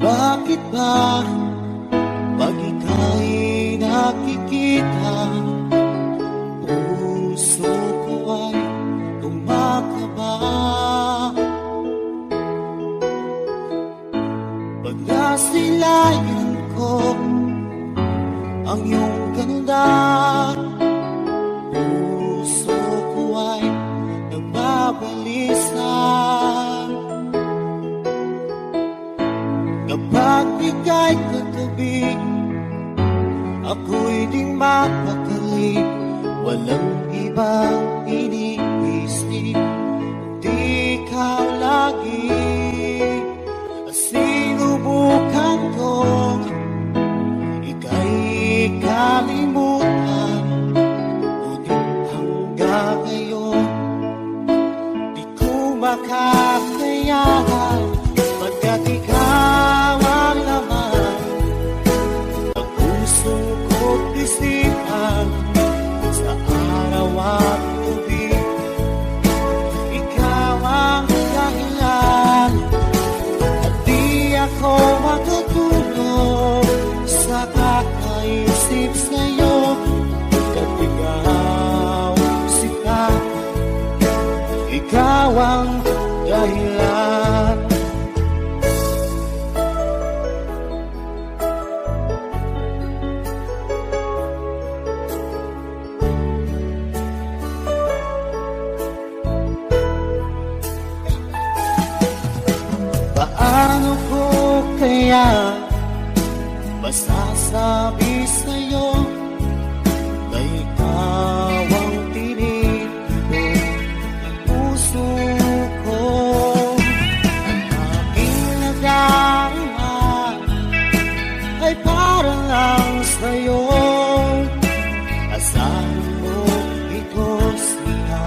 Bakit ba pag ika'y nakikita, puso ko ay kumakaba? Pag nasilayan ko ang iyong ganda, puso ko ay nagbabalisa. Kapag ika'y katabi, ako'y di mapakali. Walang ibang iniisip, di ikaw lagi. Sinubukan kong ika'y kalimutan, ngunit hanggang ngayon di ko makakayanan. Pagkat ikaw ang laman ng puso ko't isipan, sa araw at gabi ikaw ang dahilan. At di ako matutulog sa kakaisip sa'yo. At ikaw, sika, ikaw ang dahilan. Paano ko kaya masasabi sa'yo na ikaw ang tinitibok ng puso ko? Ang aking nadarama ay para lang sa'yo. Asahan mo ito siya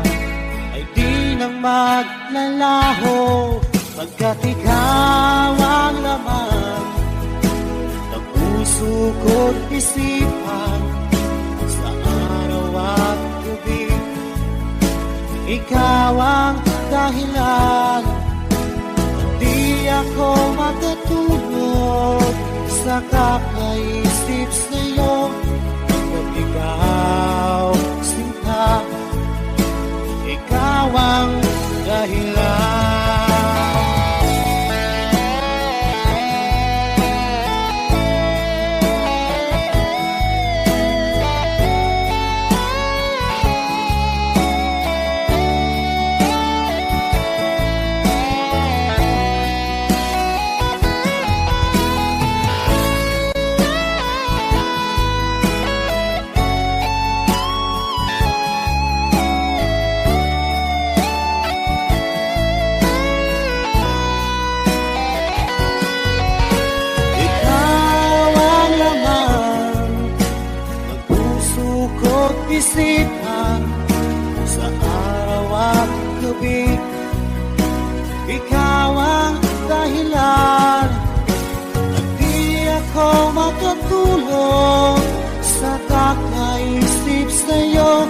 ay di na maglalaho. Pagkat ikaw ang laman ng puso ko't isipan, sa araw at gabi ikaw ang dahilan. Di ako matutulog sa kakaisip sa'yo. Pagkat ikaw, sinta, ikaw ang dahilan. Isipan sa araw at gabi ikaw ang dahilan. At di ako makatulog sa kakaisip sa'yo.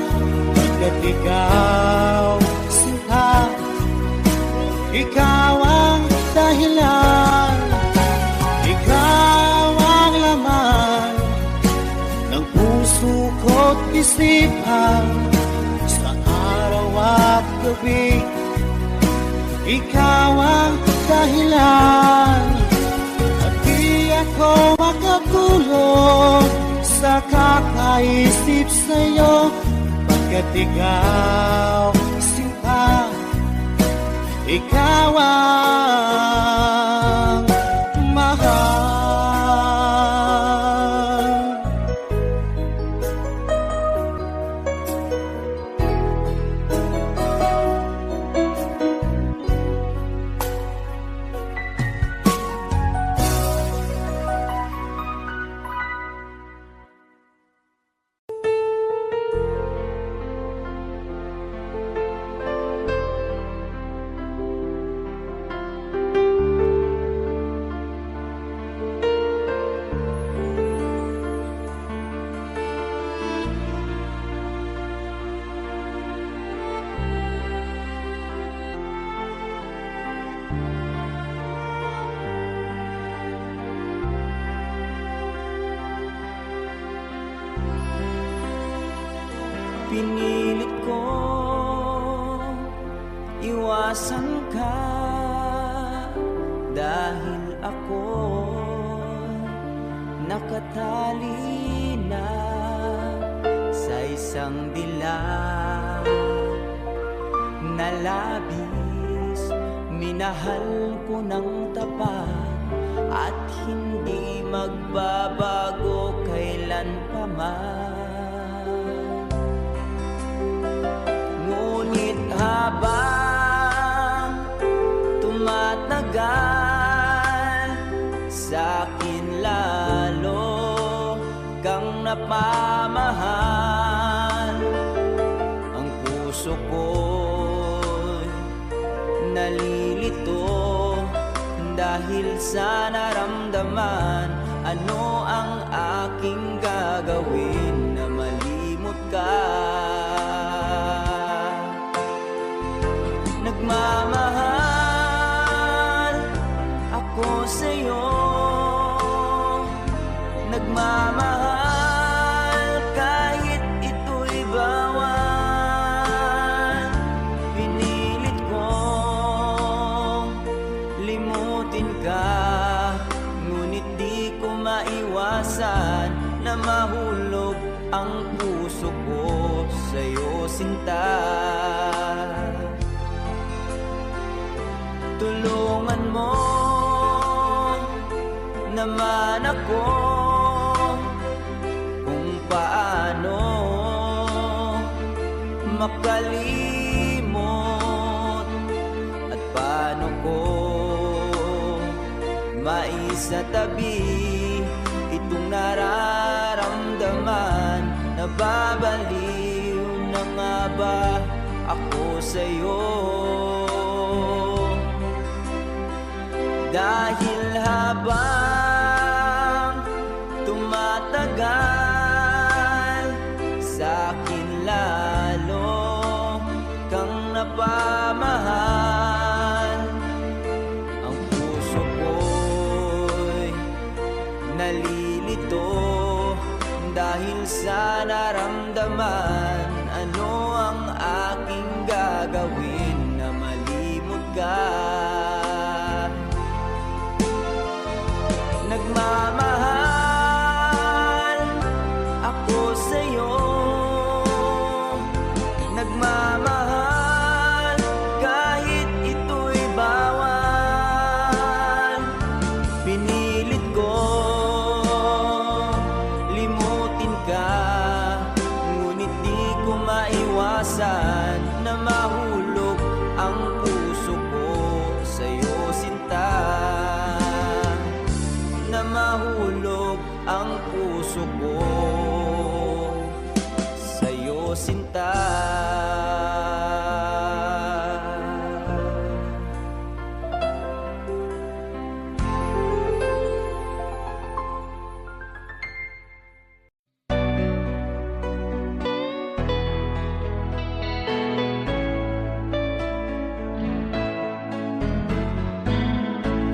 Pagkat ikaw, sinta, ikaw ang dahilan. Ikaw ang laman ng puso ko't isipan, sa araw at gabi ikaw ang dahilan. At di ako makatulog sa kakaisip sa'yo. Pagkat ikaw, sinta, ikaw ang mahal. Asan ka? Dahil ako nakatali na sa isang dilag na labis. Minahal ko ng tapat at hindi magbabago kailan pa man. Ngunit habang tumatagal, sa'kin lalo kang napamahal. Ang puso ko'y nalilito dahil sa naramdaman. Ano ang aking gagawin na malimot ka? Nagmamahal ako sa'yo, nagmamahal kahit ito'y bawal. Pinilit kong limutin ka, ngunit di ko maiwasan na mahulog ang puso ko sa'yo, sinta. Tulungan mo naman ako kung paano makalimot at paano ko maisatabi itong nararamdaman. Nababaliw na nga ba ako sa'yo? Dahil habang tumatagal, sa'kin lalo kang napamahal. Ang puso ko'y nalilito dahil sa naramdaman. Ano ang aking gagawin na malimot ka? Nagmamahal ako sa'yo, nagmamahal kahit ito'y bawal. Pinilit ko limutin ka, ngunit di ko maiwasan na mahulog ang puso ko sa'yo, sinta. Na mahulog ang puso ko sa'yo, sinta.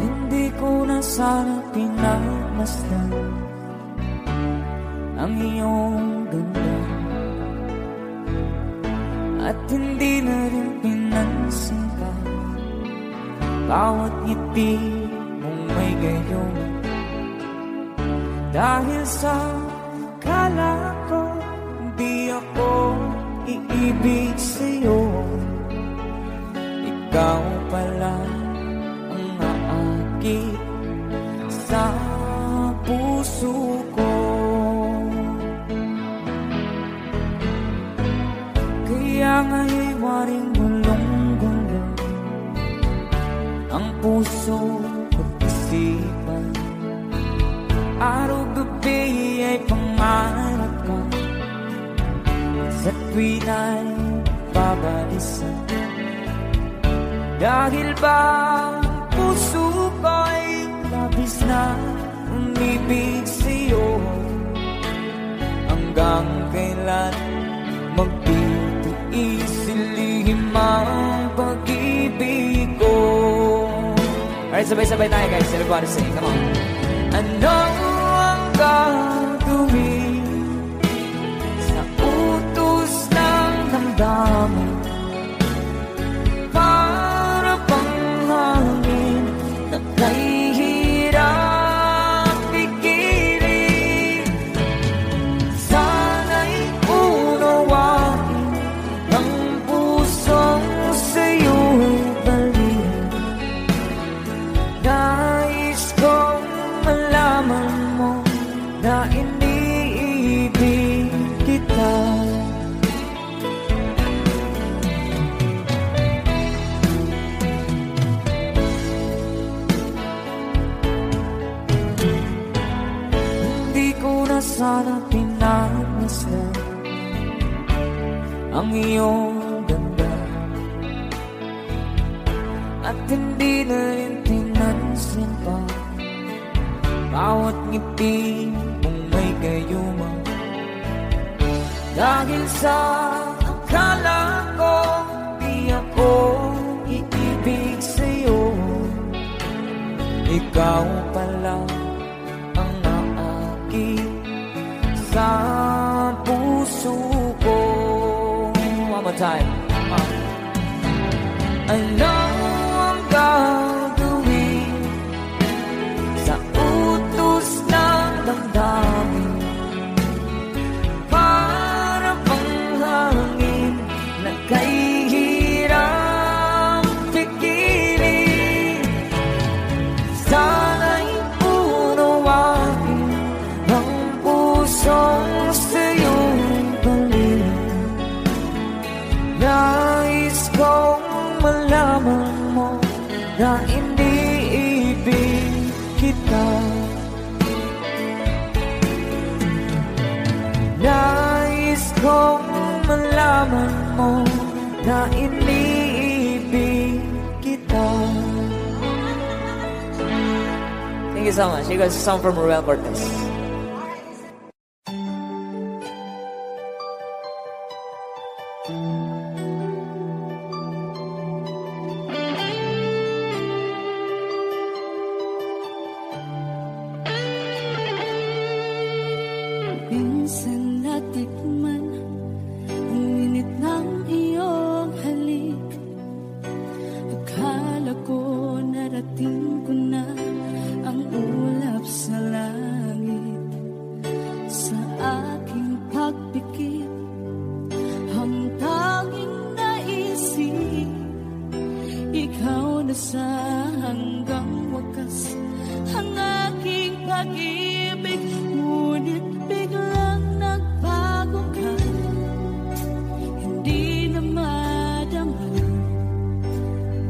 Hindi ko na sana pinagmasdan ang iyong ganda, at hindi na rin pinansin ka bawat ngiti mong may gayon. Dahil sa kala ko di ako iibig sa'yo, ikaw pala ang aakit sa puso ko. Kaya nga'y waring gulong-gulong ang puso at isipan. Araw-gabi ay pangarap ka, sa tuwin ay babalisan. Dahil ba ang puso ko'y labis na umibig sa'yo, hanggang kailan magtitiis ilihim ang pag-ibig ko. Alright, sabay-sabay tayo guys. Everybody sing, come on. Ano ang gagawin sa utos ng damdamin? Paano malaman mo na iniibig kita. Hindi ko na sana pinagmasdan ang iyong ganda, at hindi na rin pinansin pa bawat ngiti mong may gayuma. Dahil sa akala ko di ako iibig sa'yo, ikaw pala ang naakit sa puso ko. One more time. Ano ang gagawin sa utos ng damdamin? Para bang hangin na kahihirang pigilin. Sana'y unawain ang pusong sa'yong balik. Nais kong malaman mo na iniibig kita. Nais kong malaman mo na iniibig kita. Thank you so much. You guys, a song from Ruel Cortez. Minsan natikman ang init ng iyong halik. Akala ko narating ko na ang ulap sa langit. Sa aking pagpikit, ang tanging naisip, ikaw na sa hanggang wakas ang aking pag-ibig. Ngunit biglang nagbago ka, hindi na madama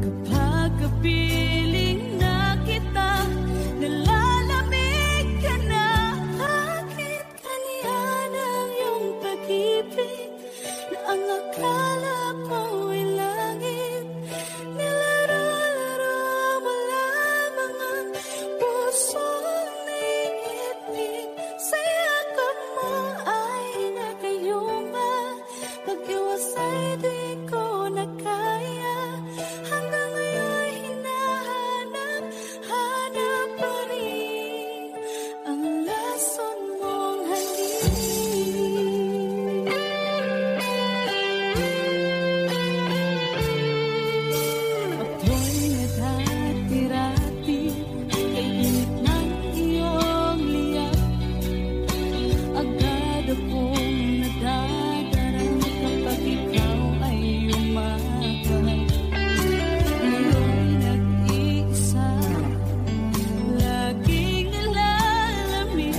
kapag kapiling na kita. Nalalamig ka na, bakit ganyan ang iyong pag-ibig na ang akala ko'y langit? Nilaro-laro mo lamang ang pusong naiibig. Sa yakap mo ay nagayuma, pag-iwas ay di ko na kaya. Hanggang ngayon hinahanap, hanap pa rin ang lason mong halik. Ako'y naghatirati kay init ng iyong liyap. Agad akong nadadarang kapag ikaw ay umakap. Ngayon nag-iisa, laging nalalamig,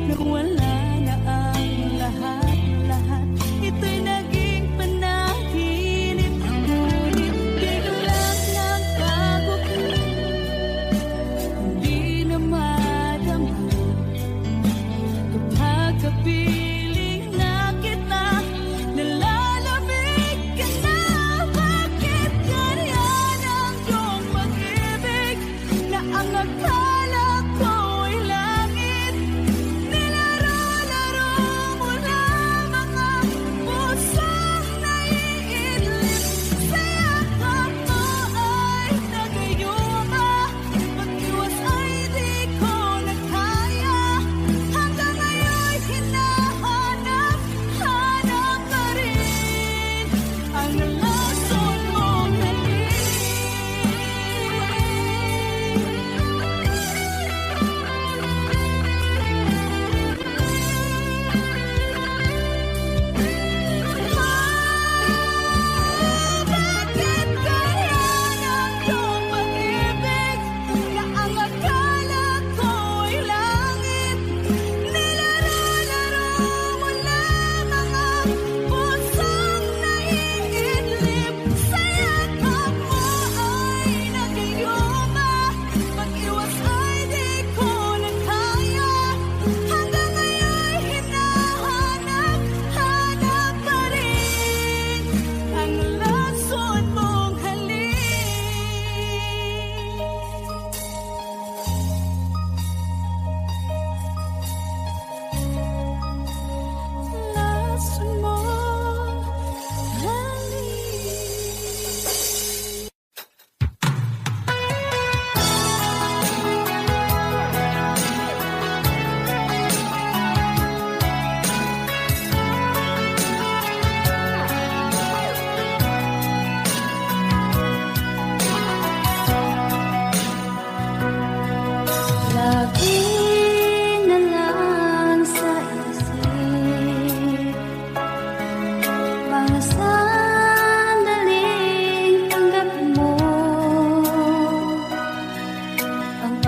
na wala na ang lahat-lahat. Ito'y naging panaginip, ngunit biglang nagbago ka, hindi na madama kapag kapiling na kita. Nalalamig ka na, bakit ganyan ang iyong pag-ibig na ang akala ko'y langit? Nilaro-laro mo lamang ang pusong naiidlip. Sa yakap mo ay nagayuma, pag-iwas ay di ko na kaya. Hanggang ngayon hinahanap, hanap pa rin ang lason mong halik.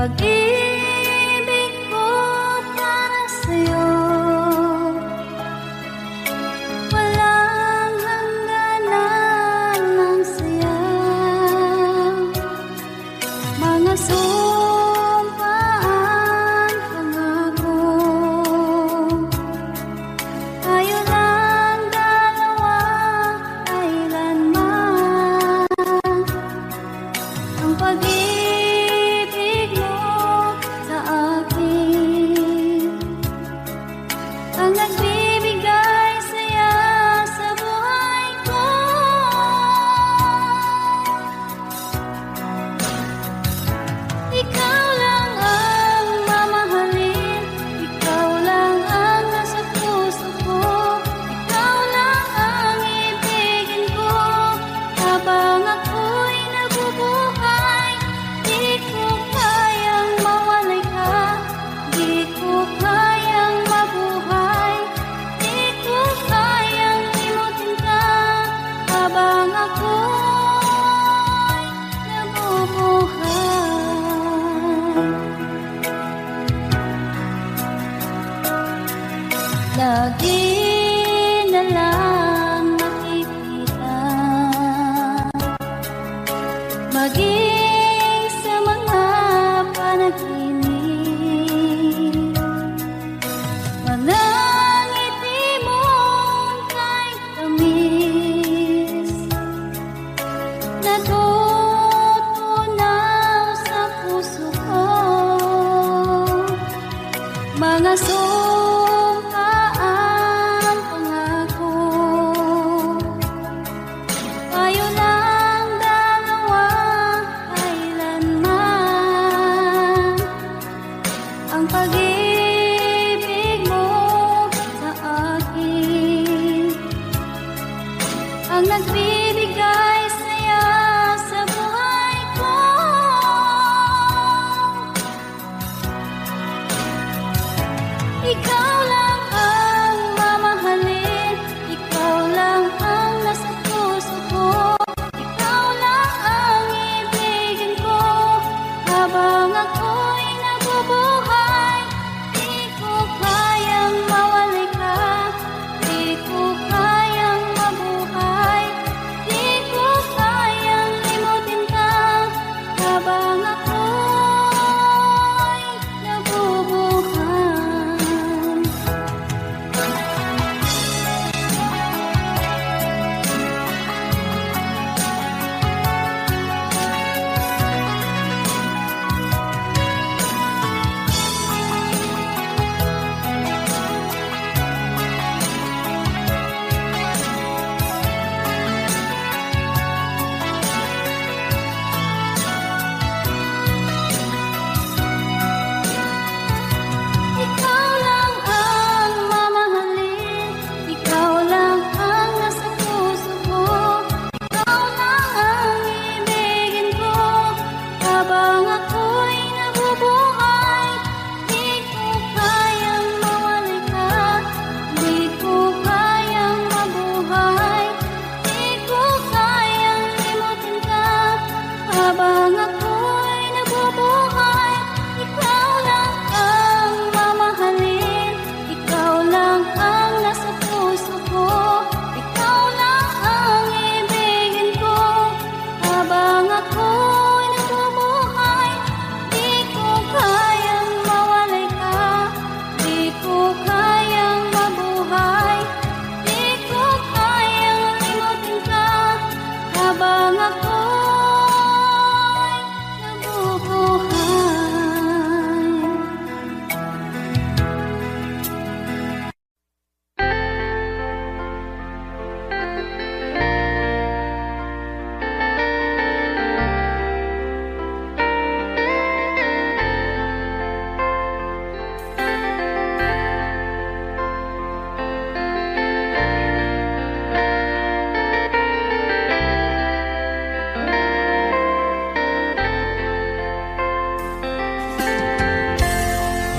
pag-ibig ko para sa'yo, walang hangganan ng saya. Mga sumpaan, pangako, tayo lang dalawa kailanman. Ang pag-ibig mo sa akin ang nagbibigay saya sa buhay ko. Ikaw lang ang mamahalin, ikaw lang ang nasa puso ko, ikaw lang ang ibigin ko habang ako'y nabubuhay. Di ko kayang mawalay ka, di ko kayang mabuhay, di ko kayang limutin ka habang ako'y nabubuhay. Lagi na lang makikita, maging sa mga panaginip, mga ngiti mong kahit tamis, natutunaw sa puso ko. Mga sumpaan, pangako, tayo lang dalawa kailanman. Ang pag-ibig mo sa akin ang nagbibigay saya sa buhay ko. Ikaw lang ang mamahalin, ikaw lang ang nasa puso ko, ikaw lang ang ibigin ko habang ako'y nabubuhay. Di ko kayang mawalay ka, di ko kayang mabuhay, di ko kayang limutin ka habang ako'y nabubuhay. Ikaw lang ang mamahalin, ikaw lang ang nasa puso ko, ikaw lang ang ibigin ko habang ako'y nabubuhay. Di ko kayang mawalay ka, di ko kayang mabuhay, di ko kayang limutin ka habang ako'y nabubuhay. Ikaw lang ang mamahalin, ikaw lang ang nasa puso ko, ikaw lang ang ibigin ko habang ako'y nabubuhay. Di ko kayang mawalay ka, di ko kayang mabuhay, di ko kayang limutin ka habang ako'y nabubuhay.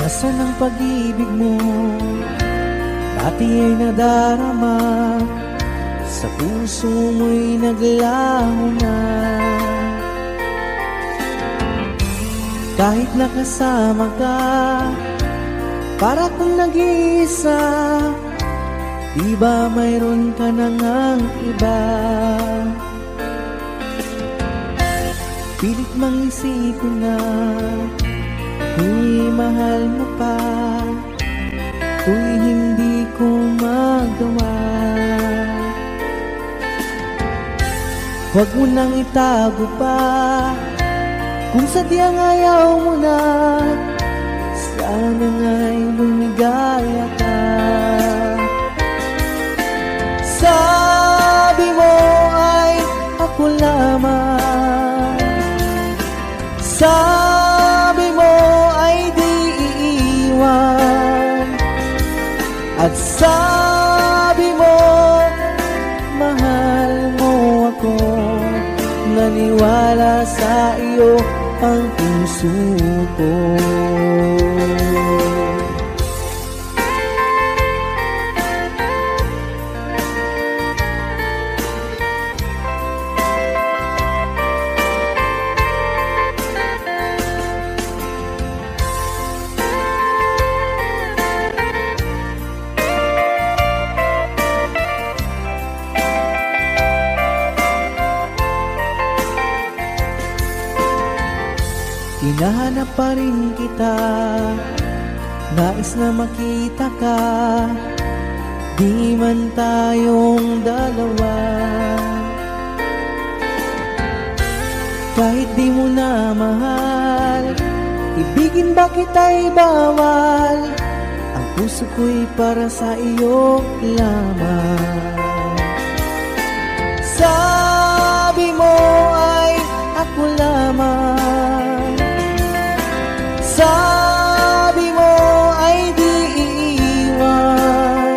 Nasaan ang pag-ibig mo? Dati ay nadarama, sa puso mo'y naglaho na. Kahit nakasama ka, para kung nag-iisa, di ba mayroon ka na ngang iba? Pilit mang isipin na tuw'y mahal mo pa, tuw'y hindi ko magawa. Huwag mo nang itago pa, kung sadyang ayaw mo na, sana nga'y lumigaya ka. Sabi mo ay ako lamang, sabi mo ay di iiwan, at sabi mo mahal mo ako. Naniwala sa iyo ang puso ko. Hinahanap pa rin kita, nais na makita ka, di man tayong dalawa. Kahit di mo na mahal, ibigin ba kita'y bawal, ang puso ko'y para sa iyo lamang. Sabi mo ay ako lamang, sabi mo ay di iiwan,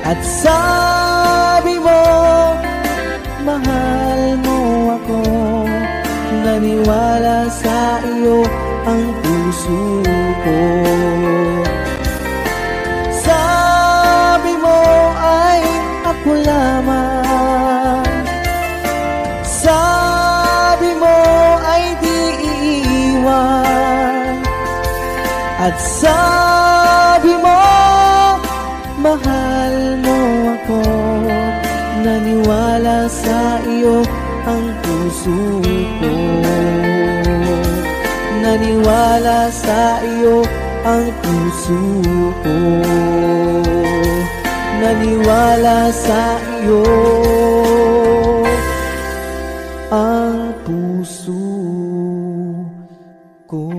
at sabi mo mahal mo ako. Naniwala sa iyo ang puso ko. Sabi mo ay ako lamang, sabi mo ay di iiwan, at sabi mo mahal mo ako. Naniwala sa iyo ang puso ko. Naniwala sa iyo ang puso ko. Naniwala sa iyo ang puso ko.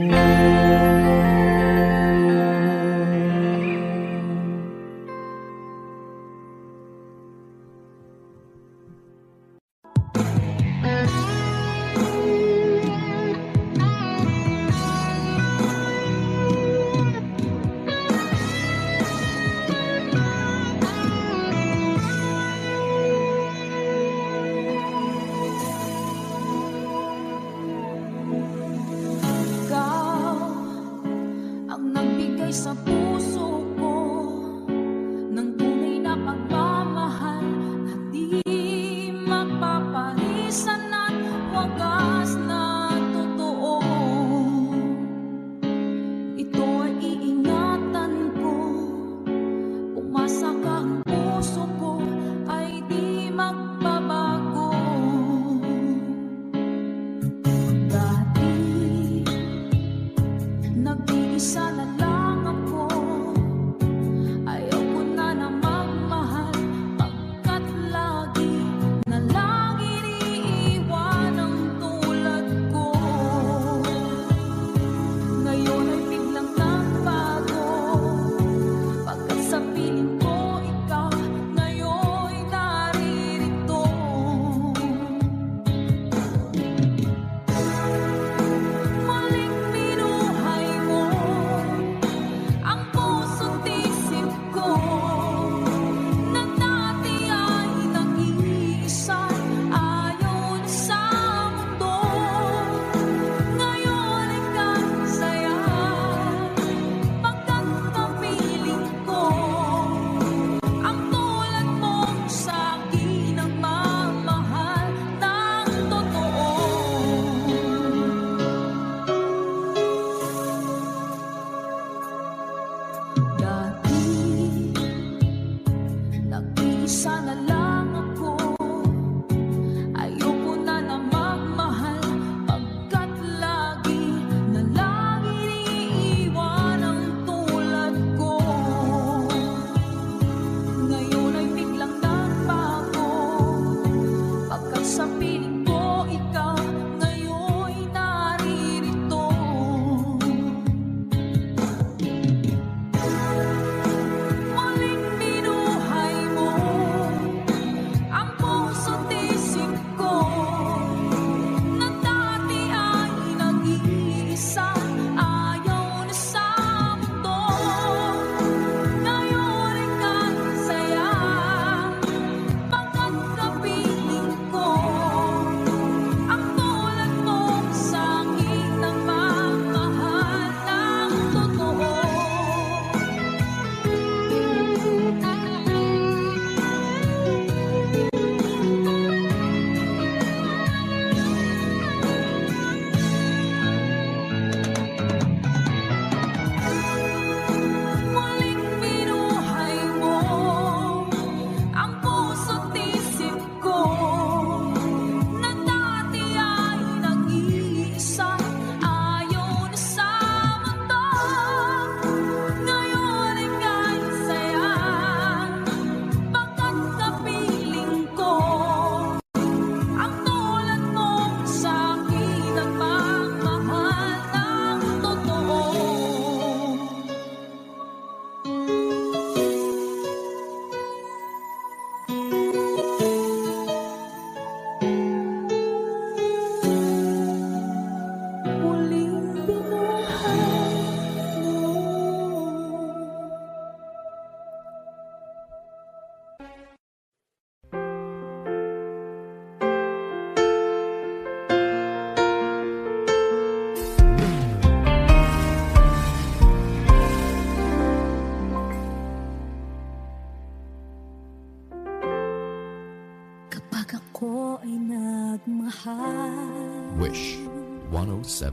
Isa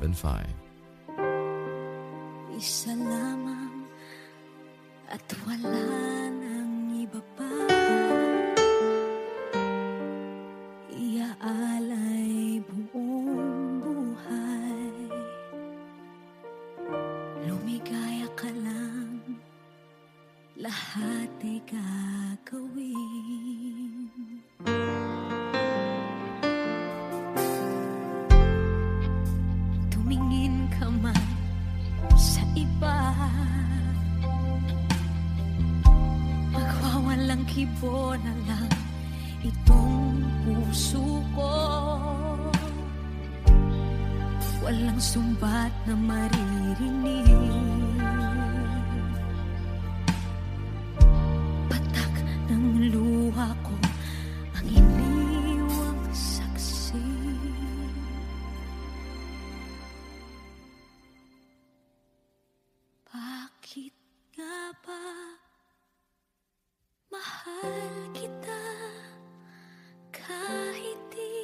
lamang at wala nang iba pa. Iaalay buong buhay. Lumigaya ka lang, lahat ay gagawin. Tumingin ka man sa iba, magwawalang kibo na lang itong puso ko. Walang sumbat na maririnig, patak ng luha ko ang iniwang saksi. Bakit nga ba mahal kita kahit di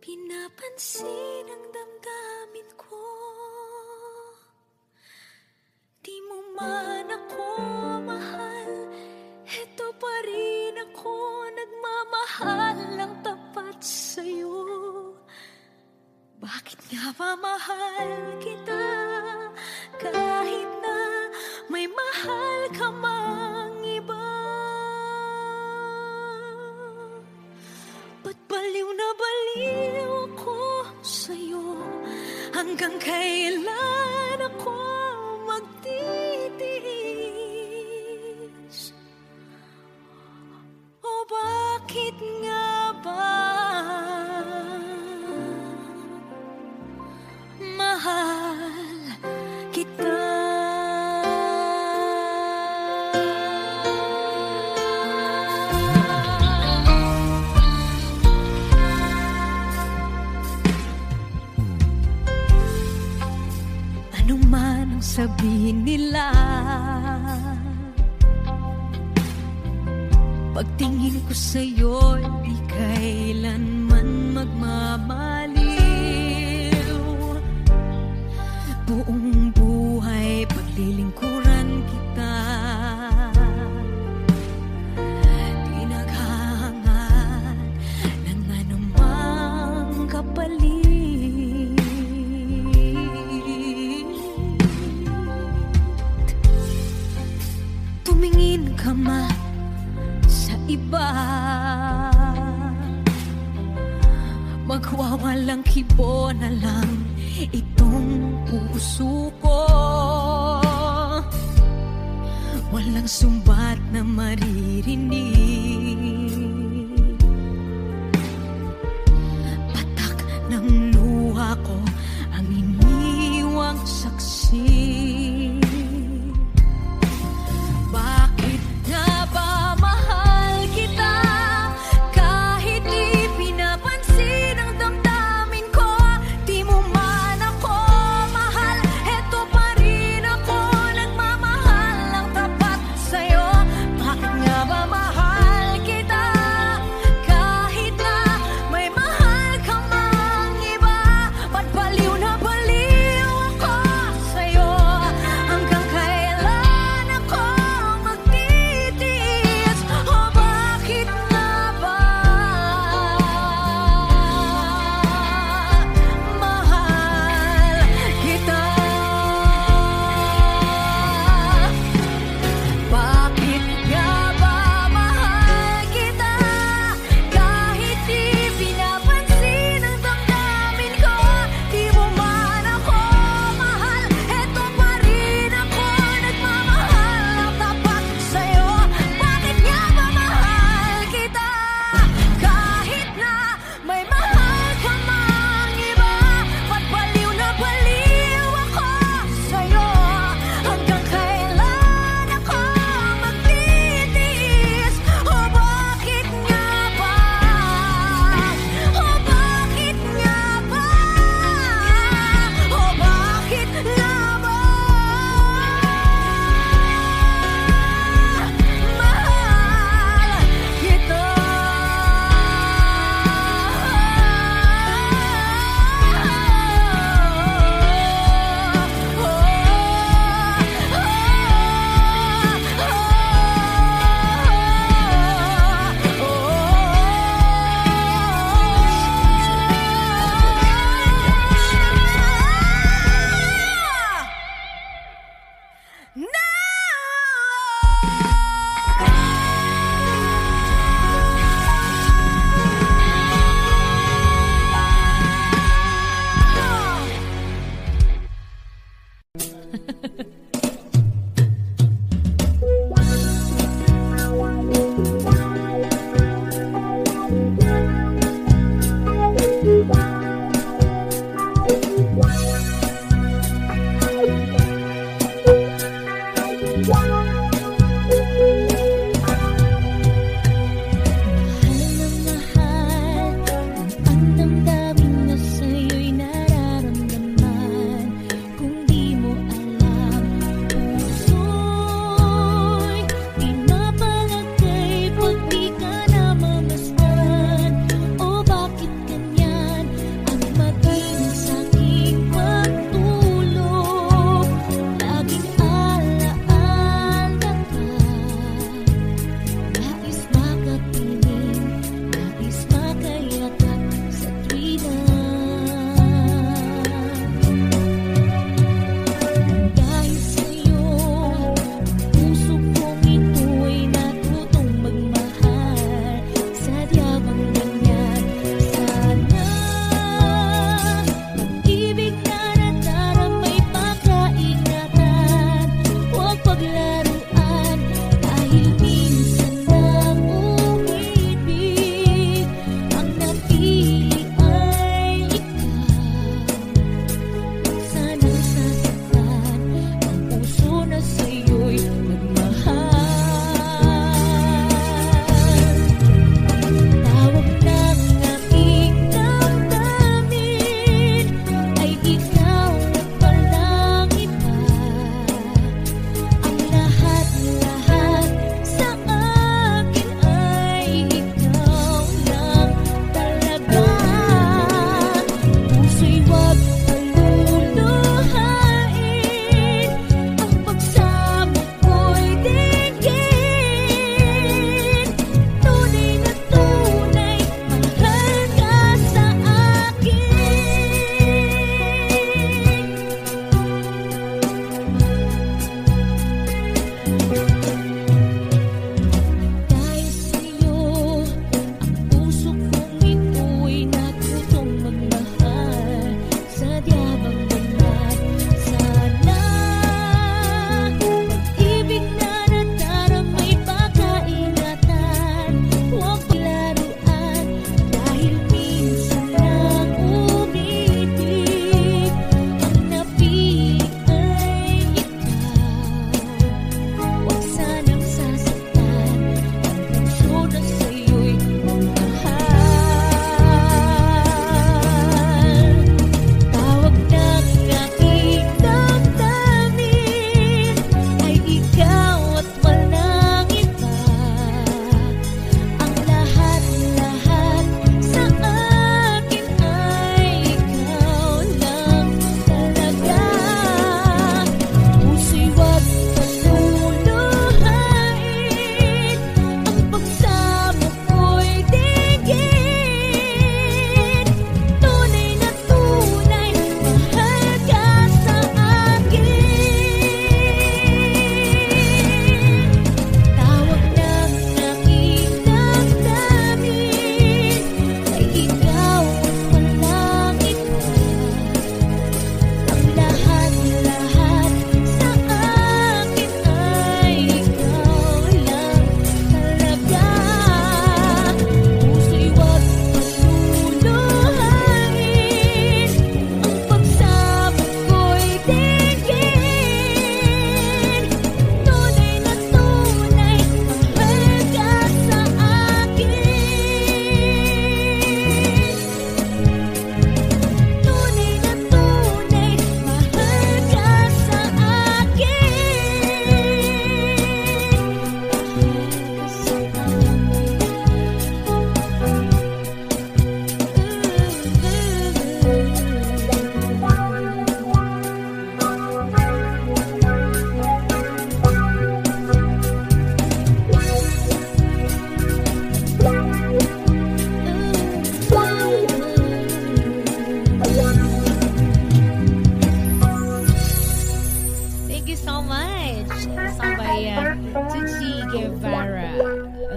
pinapansin ang damdamin ko? Di mo man ako mahal, eto pa rin ako nagmamahal ng tapat sa'yo. Bakit nga ba mahal kita kahit na may mahal ka mang iba? Ba't baliw na baliw ako sa'yo? Hanggang kailan ako magtitiis? O bakit nga ba mahal kita? Ano man ang sabihin nila, pagtingin ko sa'yo, di kailanman magmamaliw. Buong buhay paglilingkuran kita, di naghahangad ng anumang kapalit. Tumingin ka man sa iba, magwawalang kibo na lang itong puso ko. Walang sumbat na maririnig, patak ng luha ko ang iniwang saksi. Bakit nga ba mahal kita kahit di pinapansin ang damdamin ko? Di mo man ako mahal, eto pa rin ako nagmamahal ng tapat sa'yo. Bakit nga ba mahal kita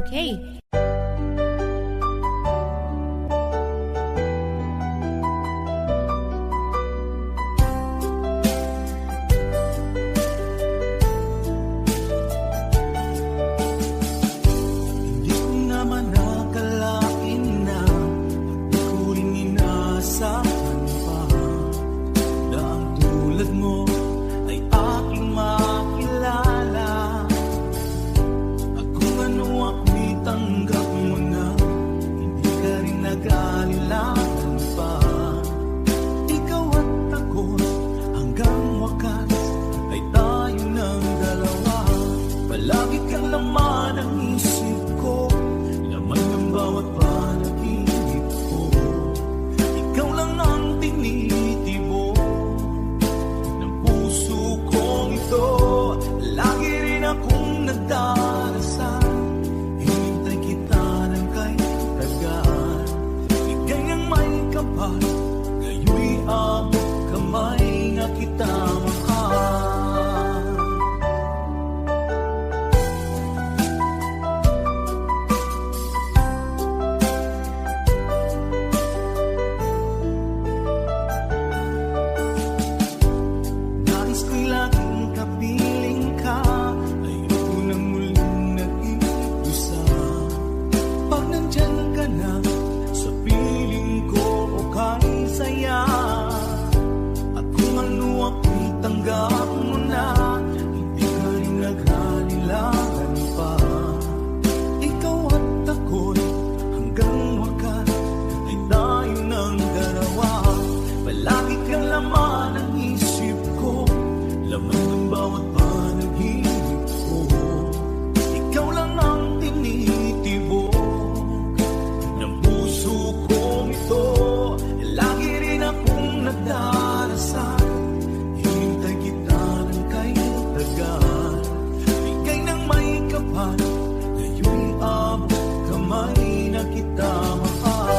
Okay. Hindi ko naman nakalain na di ko rin inaasahan pa na ang tulad mo ay aking makilala. At kung ano ako'y tanggap mo na, hindi ka rin nag-alilangan pa. Ikaw at ako hanggang wakas ay tayo ng dalawa. Palagi kang laman ng isip ko, laman ng bawat panaginip ko. Ikaw lang ang tinitibo ng puso kong ito. Lagi rin akong nagdarasal, hinintay kita ng kay tagal. Ika'y ang may kapal, ngayoy abot kamay na kita mahal. Nais ko'y laging kapiling ka, ayoko nang muling nag-iusa. Pag nandyan ka na sa piling ko, okay saya. At kung ano ako'y tanggap mo na, hindi ka rin naghalilangan pa. Ikaw at ako'y hanggang wakas ay tayo ng dalawa. Palagi kang laman ng isip ko, laman ng bawat panaginip ko. Ikaw lang ang tinitibok ng puso kong ito. Lagi rin akong nagdarasal, hinintay kita ng kay tagal. Bigay ng may kapal, ngayoy abot kamay na kita mahal.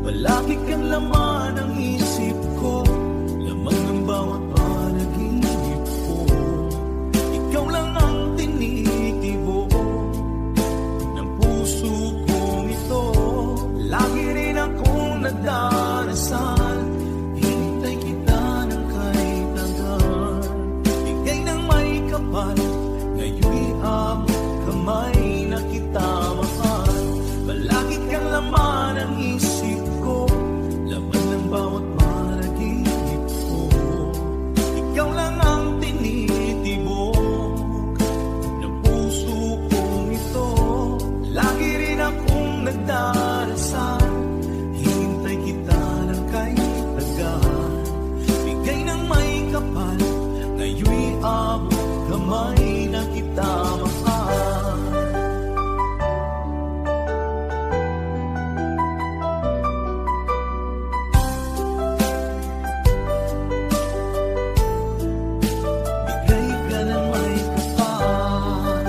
Palagi kang laman ng isip ko, laman ng bawat panaginip ko. Ikaw lang ang tinitibo ng puso kong ito. Lagi rin akong nagdarasal, hinintay kita ng kay tagal. Bigay ng may kapal, ngayoy abot kamay na kita mahal. Palagi kang laman ng isip ko, laman ng bawat panaginip ko. Ikaw lang ang tinitibok ng puso kong ito. Lagi rin akong nagdarasal, hinintay kita ng kay tagal. Bigay ng may kapal, ngayoy abot kamay na kita mahal. Bigay ka ng may kapal.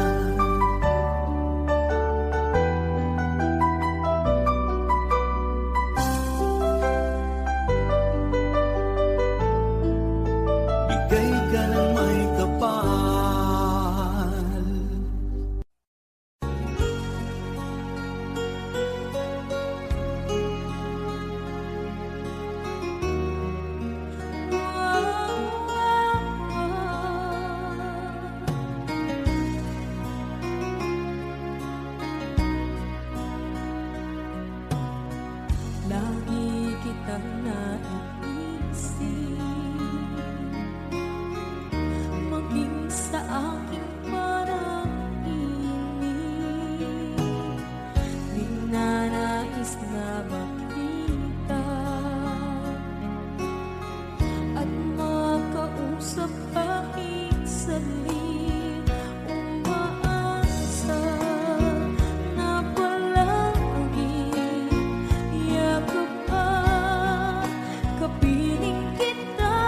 Bigay ka ng may kapal. Lagi kitang naiisip, maging sa aking parang inip. Ninanais na makita at makausap kahit saglit. Umaasa na palagi yakap ka, kapiling kita.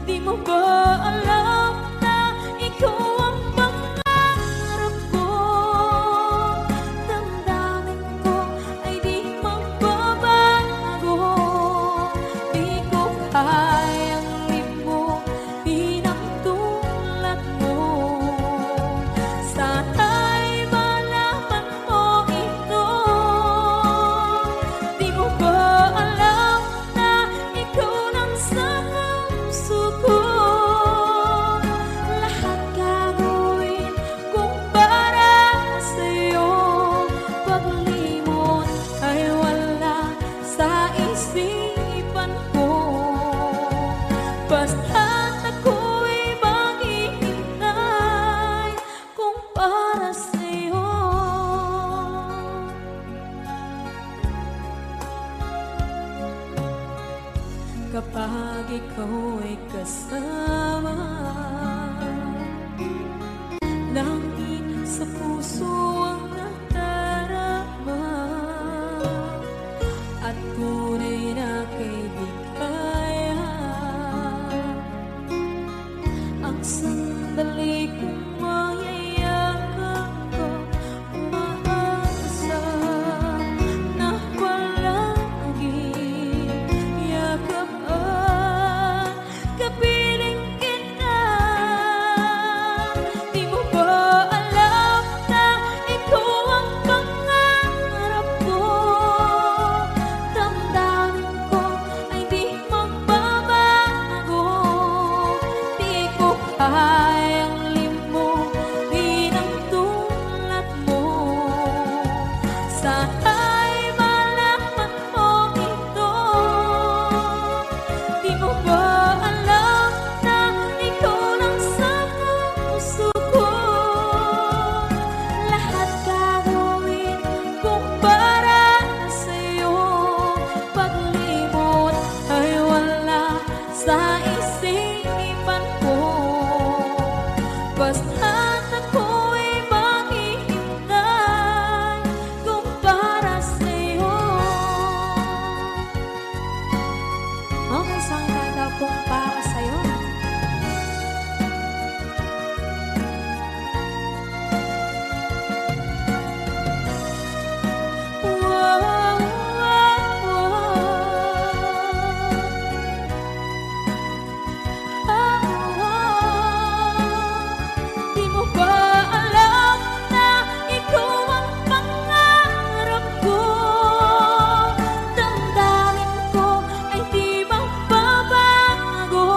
Di mo ba alam na ikaw ang pangarap ko? Basta't ako'y maghihintay kung para sa'yo. Kapag ikaw ay kasama, langit sa puso ang nadarama, at tunay na kaibigan. Ang sandali kong mayayakap ko, umaasa na palaging yakap at kapiling kita. Di mo ba alam na ito ang pangarap ko? Damdamin ko ay di magbabago. Di ko kayang limutin ang tulad mo. Sana'y malaman mo ito. Di mo ba alam na ikaw lang sa puso ko? Lahat gagawin kung para sa'yo. Paglimot ay wala sa isipan ko. Basta't ako'y maghihintay kung para sa'yo. Okay, isang kanta kung para sa'yo. Di mo ba alam na ikaw ang pangarap ko? Damdamin ko ay di magbabago.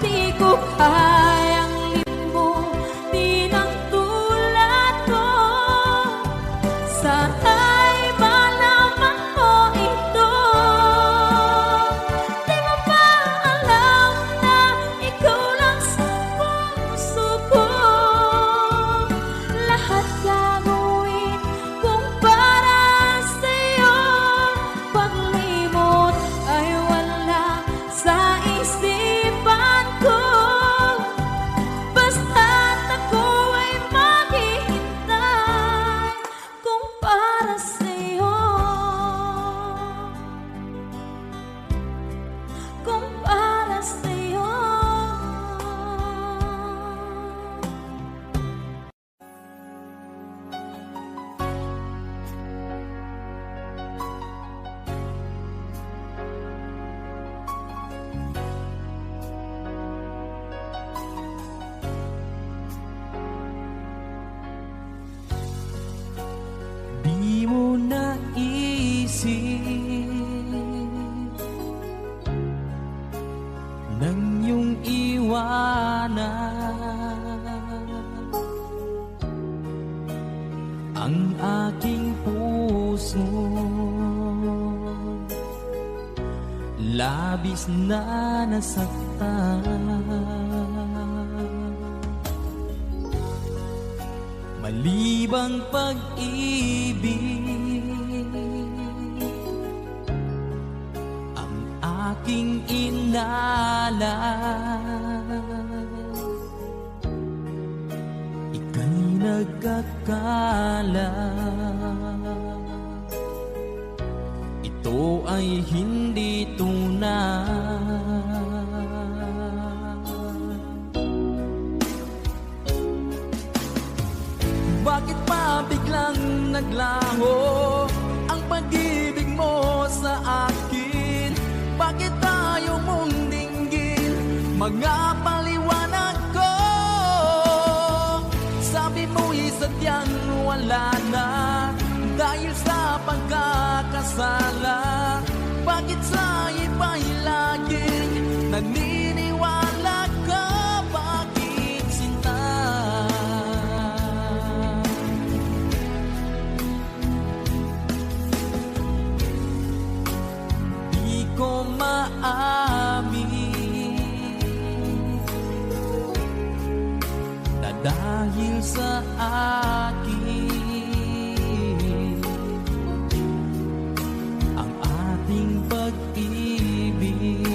Di ko kayang limutin ang tulad ko. Sana'y malaman mo ito. Di mo ba alam na ikaw lang sa puso ko? Lahat gagawin kung para sa'yo. Paglimot ay wala sa isipan ko. Basta't ako ay maghihintay kung para sa'yo. Kung para sa'yo. Di mo naisip nang iyong iwanan ang aking puso. Labis na nasaktan, malibang pag-ibig ang aking inalay. Ika'y nagkakala ito ay hindi tunay. Bakit pa biglang naglaho ang pag-ibig mo sa akin? Bakit tayo mong dinggin mga paliwanag ko? Sabi mo'y sadyang wala na dahil sa pagkakasala. Bakit sa iba'y laging naniniwala ka? Bakit sinta? Di ko maamin dahil sa akin ang ating pag-ibig.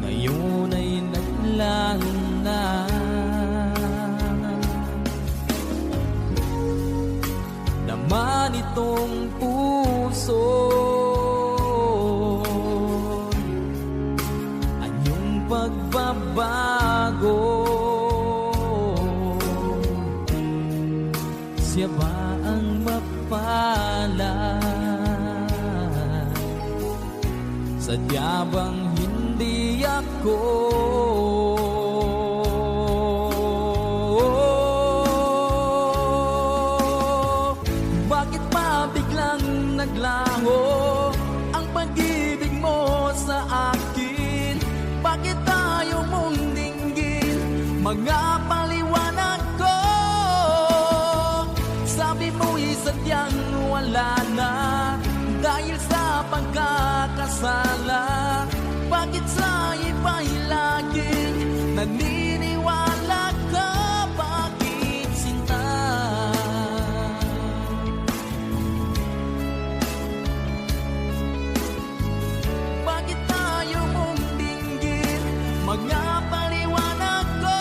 Ngayon ay naglaho na. Naman itong puso anyong pagbabago. Siya ba ang mapalad? Sadya bang hindi ako? Bakit ba biglang naglaho ang pag-ibig mo sa akin? Bakit tayo mong dinggin mga paliwanag ko? Sabi mo'y sadyang wala na dahil sa pagkakasala. Bakit sa iba'y laging naniniwala ka? Bakit sinta? Bakit tayo mong dinggin mga paliwanag ko?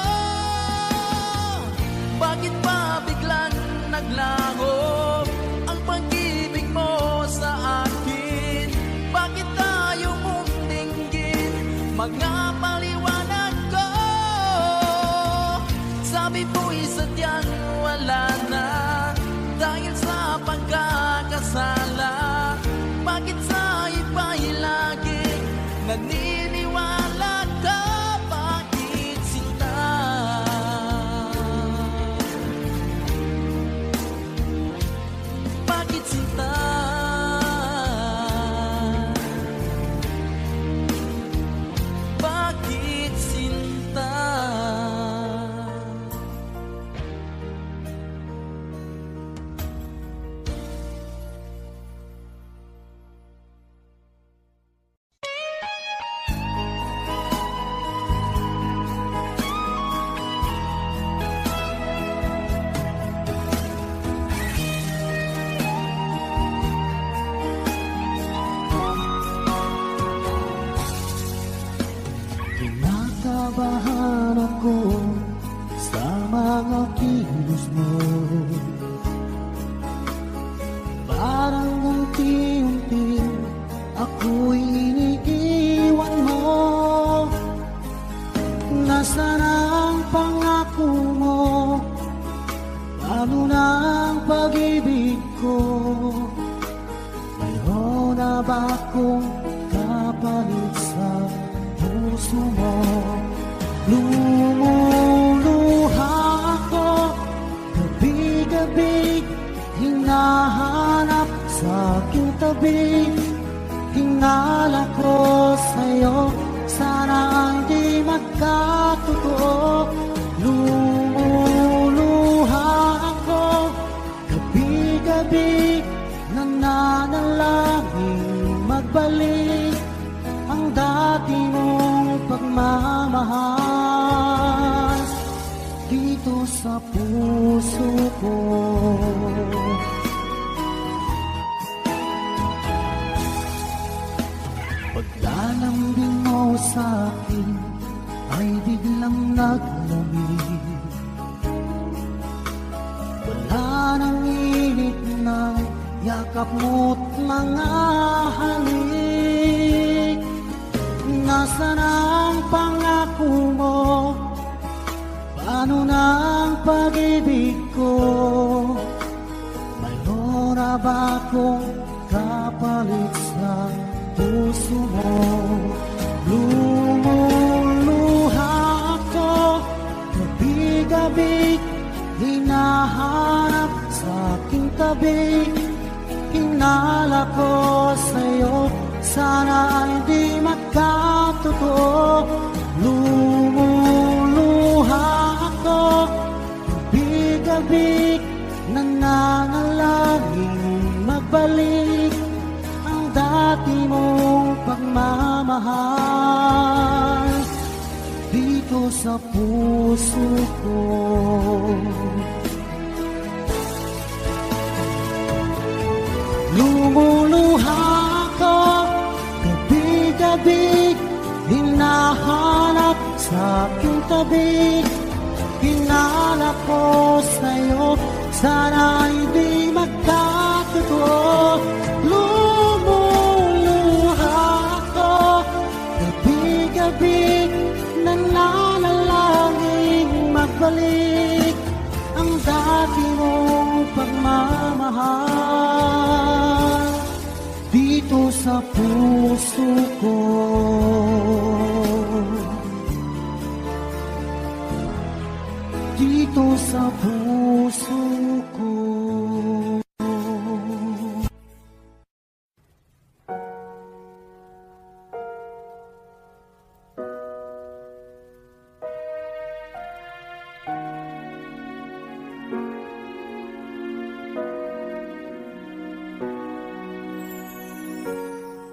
Bakit ba biglang naglaho ang pag-ibig mo sa akin? Bakit tayo mong dinggin mga paliwanag ko? Sabi mo'y sadyang wala na dahil sa pagkakasala. Bakit sa iba'y laging naniniwala ka? Bakit sinta? Bakit sinta? Bakit sinta? Kinakabahan ako sa mga kilos mo. Parang unti-unti ako'y iniiwan mo. Nasaan ang pangako mo? Paano na ang pag-ibig ko? Mayroon na ba akong kapalit sa puso mo? Lumuluha ako gabi-gabi, hinahanap sa aking tabi. Hinala ko sa'yo, sana hindi magkatotoo. Lumuluha ako gabi-gabi, nananalangin magbalik ang dati mong pagmamahal dito sa puso ko. Paglalambing mo sa akin ay biglang naglamig. Wala nang init ng yakap mo't mga halik. Nasaan ang pangako mo? Paano na ang pag-ibig ko? Mayroon na ba akong kapalit sa puso mo? Lumuluha ako gabi-gabi, hinahanap sa aking tabi. Hinala ko sa'yo, sana hindi magkatotoo. Lumuluha ako gabi-gabi, nananalangin magbalik ang dati mong pagmamahal dito sa puso ko. Lumuluha ko, gabi-gabi, hinahanap sa aking tabi. Hinala ko sa'yo, sana hindi magkatotoo. Lumuluha ko, gabi-gabi, nananalangin magbalik ang dati mong pagmamahal dito sa puso ko. Dito sa puso ko.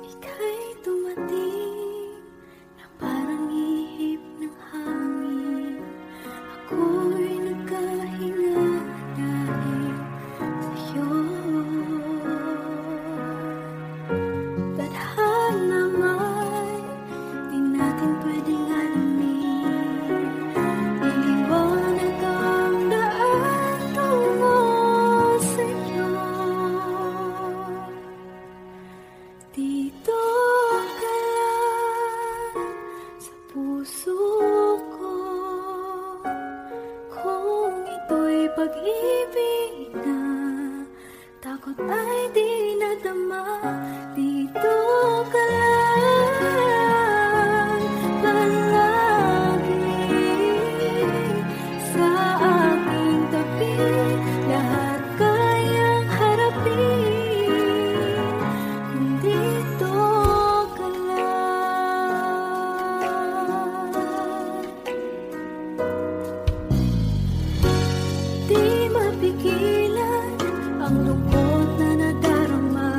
Ika'y dumating na parang ihip ng hangin. Ako'y nagkahinga dahil sa'yo. Tadhana nga'y di natin pwedeng alamin. Iliwanag ang daan tungo sa'yo. Dito ka lang sa puso ko. Kung ito'y pag-ibig na takot ay di nadama. Dito ka lang palagi sa aking tabi. Lahat kayang harapin kung dito ka lang. Di mapigilan ang lungkot na nadarama.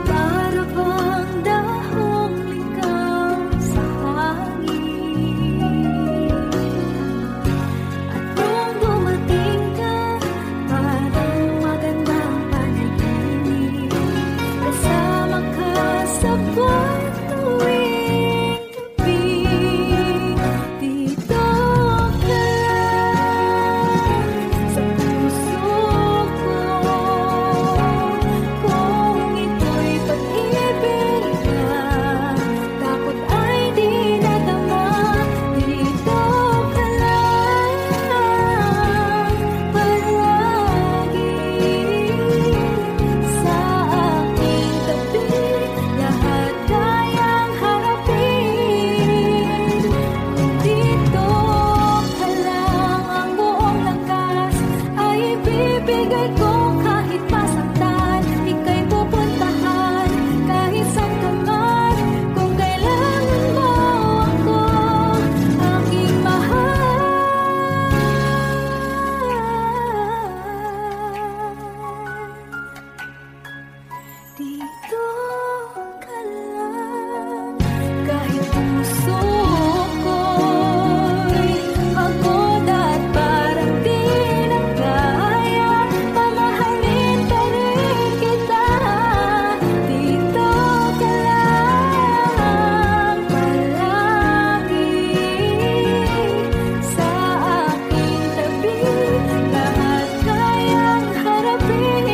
Para bang dahong ligaw sa hangin. At nung dumating ka, parang magandang panaginip. Kasama ka sa kwartuwing gabi. Dito ka lang sa puso ko. Kung ito'y pag-ibig na takot ay di nadama. Dito ka lang palagi sa aking tabi. Lahat kayang harapin kung dito ka lang. Ang buong lakas ay ibibigay ko kahit masaktan. Ika'y pupuntahan kahit saan ka man. Kung kailangan mo ako, aking mahal. Dito ka lang kahit puso ko'y pagod at parang di na kaya. Mamahalin pa rin kita. Dito ka lang palagi sa aking tabi. Lahat kayang harapin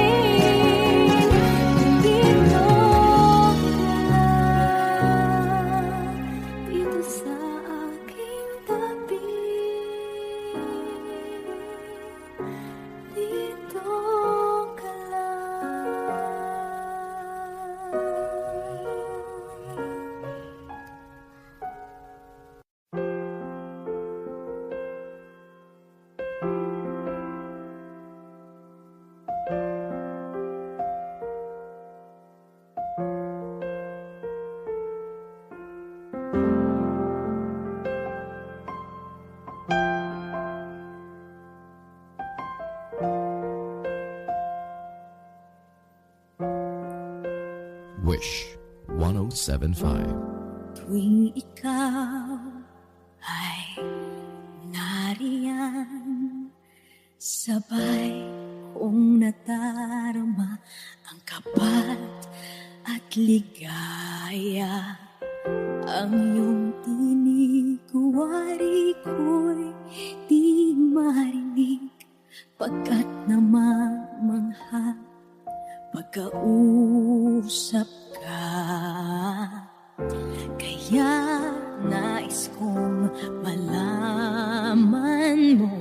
kung dito ka lang. Dito sa aking tabi. Dito ka Wish 107.5. Tuwing ikaw ay nariyan. Sabay kong nadarama ang kapal at ligaya. Ang iyong tinig, wari ko'y di marinig, pagkat namamangha pagkausap ka. Kaya nais kong malaman mo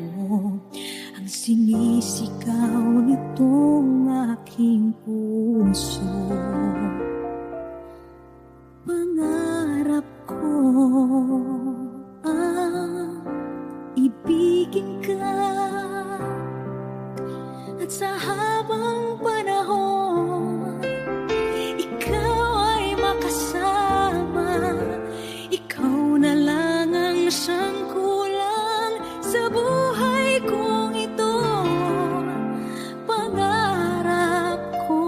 ang sinisigaw nitong aking puso. Pangarap ko ang ibigin ka, at sa habang panahon ikaw ay makasama. Ikaw na lang ang siyang kulang sa buhay kong ito. Pangarap ko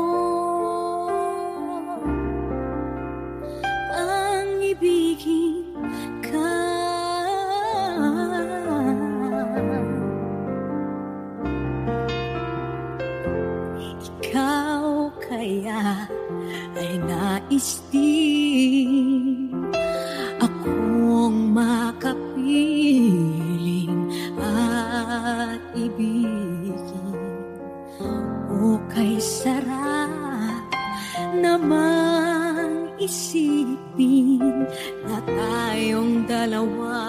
ang ibigin ka. Ikaw kaya ay nais din akong makapiling at ibigin. O kay sarap naman isipin na tayong dalawa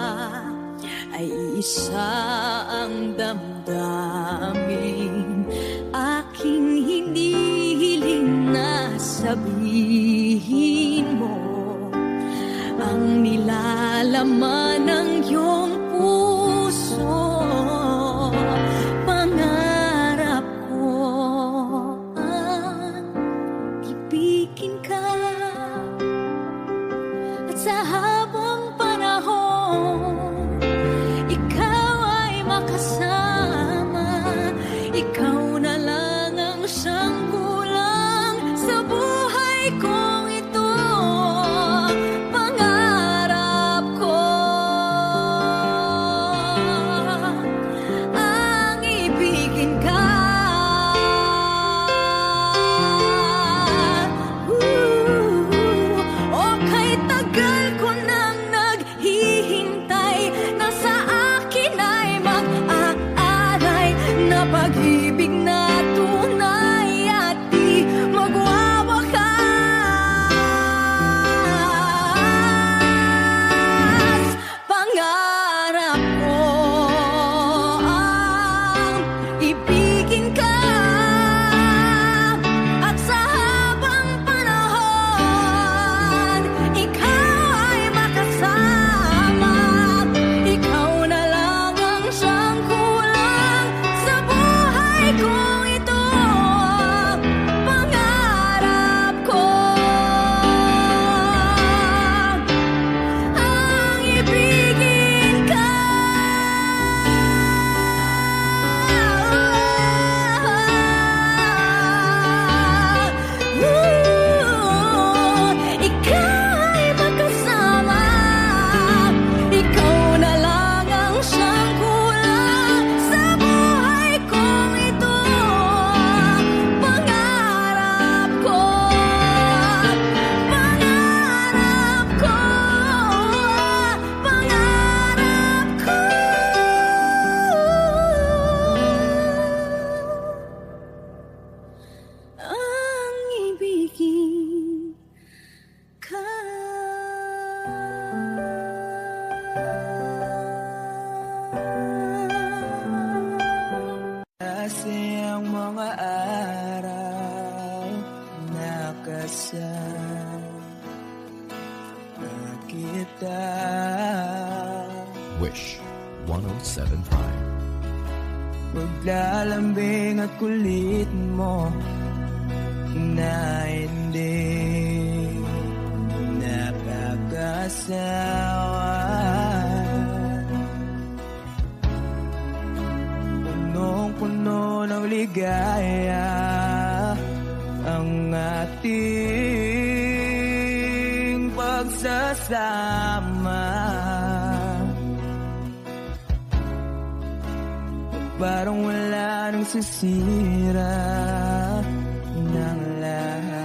ay isa ang damdamin. Aking hinihiling na sabihin mo ang nilalaman ng iyong puso. Pangarap ko ang ibigin ka, at sa habang panahon ikaw ay makasama. Ikaw na lang ang siyang kulang sa buhay kong ito. Pangarap ko ang ibigin ka. O kay tagal ko nang naghihintay, nasa akin ay mag-aaray na pag-ibig na tunay at di magwawakas. Pangarap ko ang ibigin ka, at sa habang panahon ikaw ay makasama. Ikaw na lang ang siyang kulang sa buhay kong ito. Pangarap ko ang ibigin ka. Ikaw ay makasama. Ikaw na lang ang siyang kulang sa buhay kong ito. Pangarap ko, pangarap ko, pangarap ko ang ibigin ka. Kasi ang mga araw nakasama kita. Wish 107.5. Paglalambing at kulit mo na hindi nakakasawa. Punong-puno ng ligaya ang ating pagsasama. parang wala nang sisira ng lahat.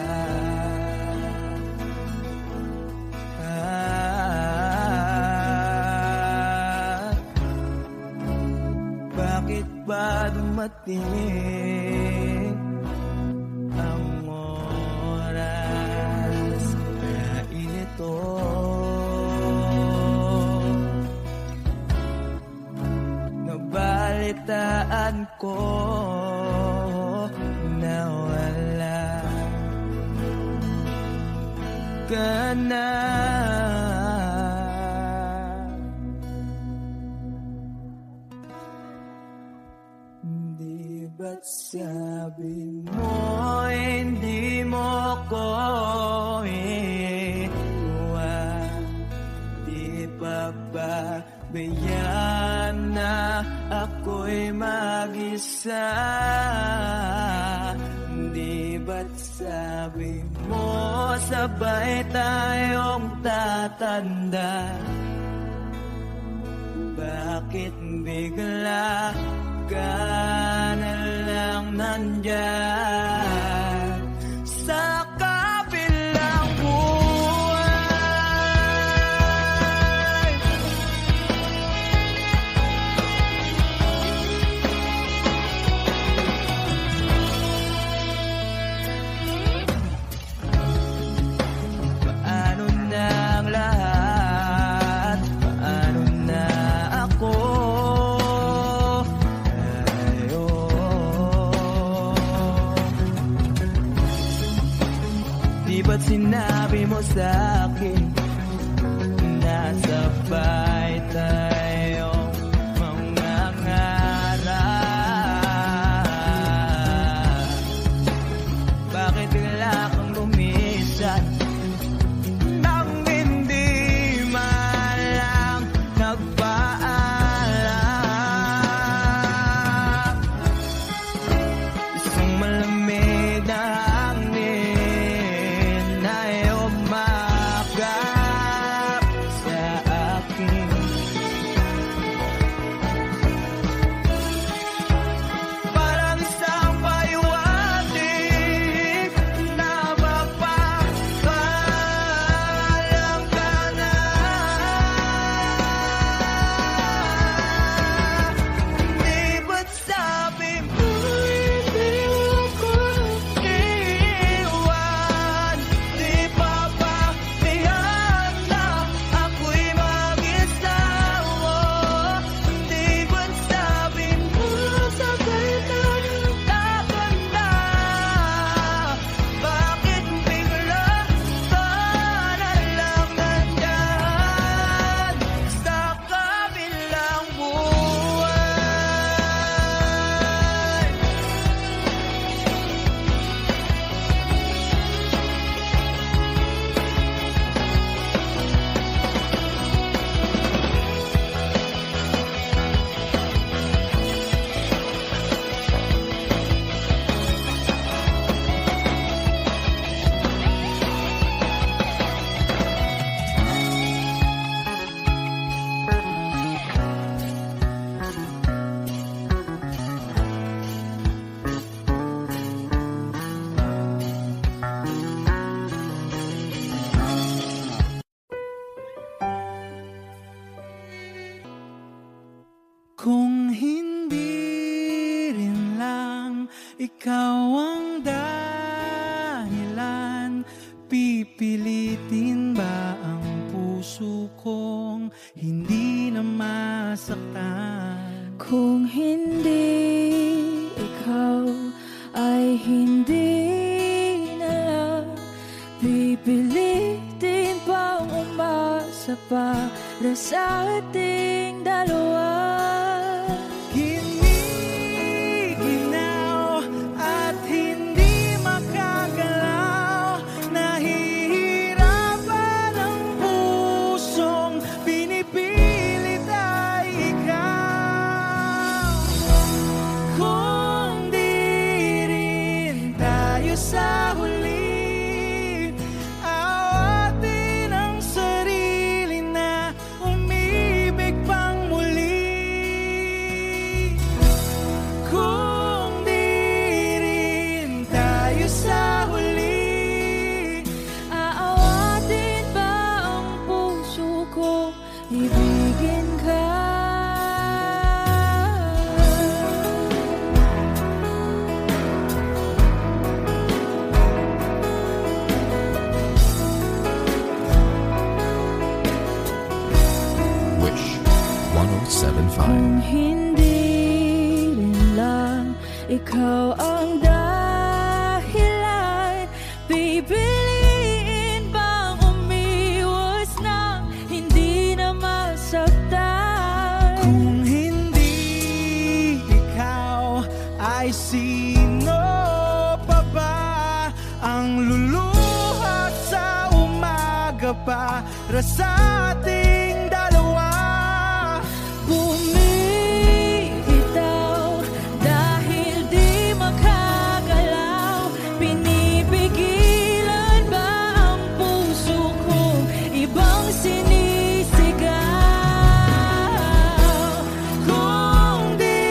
Bakit ba dumating ang oras na ito? Nabalitaan ko na wala ka na. Di ba't sabi mo hindi mo ko iwan? Di pa ba bayaan na ako'y mag-isa? Di ba't sabi mo sabay tayong tatanda? Bakit bigla ka na lang nandyan sa kabilang buhay? Paano na ang lahat? Paano na ako? Di ba't sinabi mo sa'kin na sabay tayong mangangarap? Bakit bigla kang lumisan nang hindi man lang nagpaalam? Isang malamig na hangin ay umaagap sa akin. Parang isang paywating na mapapaalam ka na. Di ba't sabi mo hindi ako iwan? Di pa ba tiyan na ako'y mag-isa? Di ba't sabi mo sabay tayong tatanda? Bakit bigla ka na lang nandyan sa kabilang buhay? Kung hindi rin lang ikaw ang dahilan, pipilitin ba ang puso kong hindi na masaktan? Kung hindi ikaw ay hindi na lang, pipilitin pang umasa para sa ating dalawa. Giniginaw at hindi makagalaw, nahihirapan ang pusong pinipilit ay ikaw. Kung di rin tayo sa huli, awatin ang sarili na umibig pang muli. ibigin ka. Wish 107.5. Kung hindi rin lang ikaw ang dahilan, pipiliin bang umiwas na hindi na masaktan? Kung hindi ikaw, ay sino pa ba ang luluha sa umaga para sa ating dalawa? Bumibitaw dahil di makagalaw, pinipigilan ba ang puso kong ibang sinisigaw? Kung di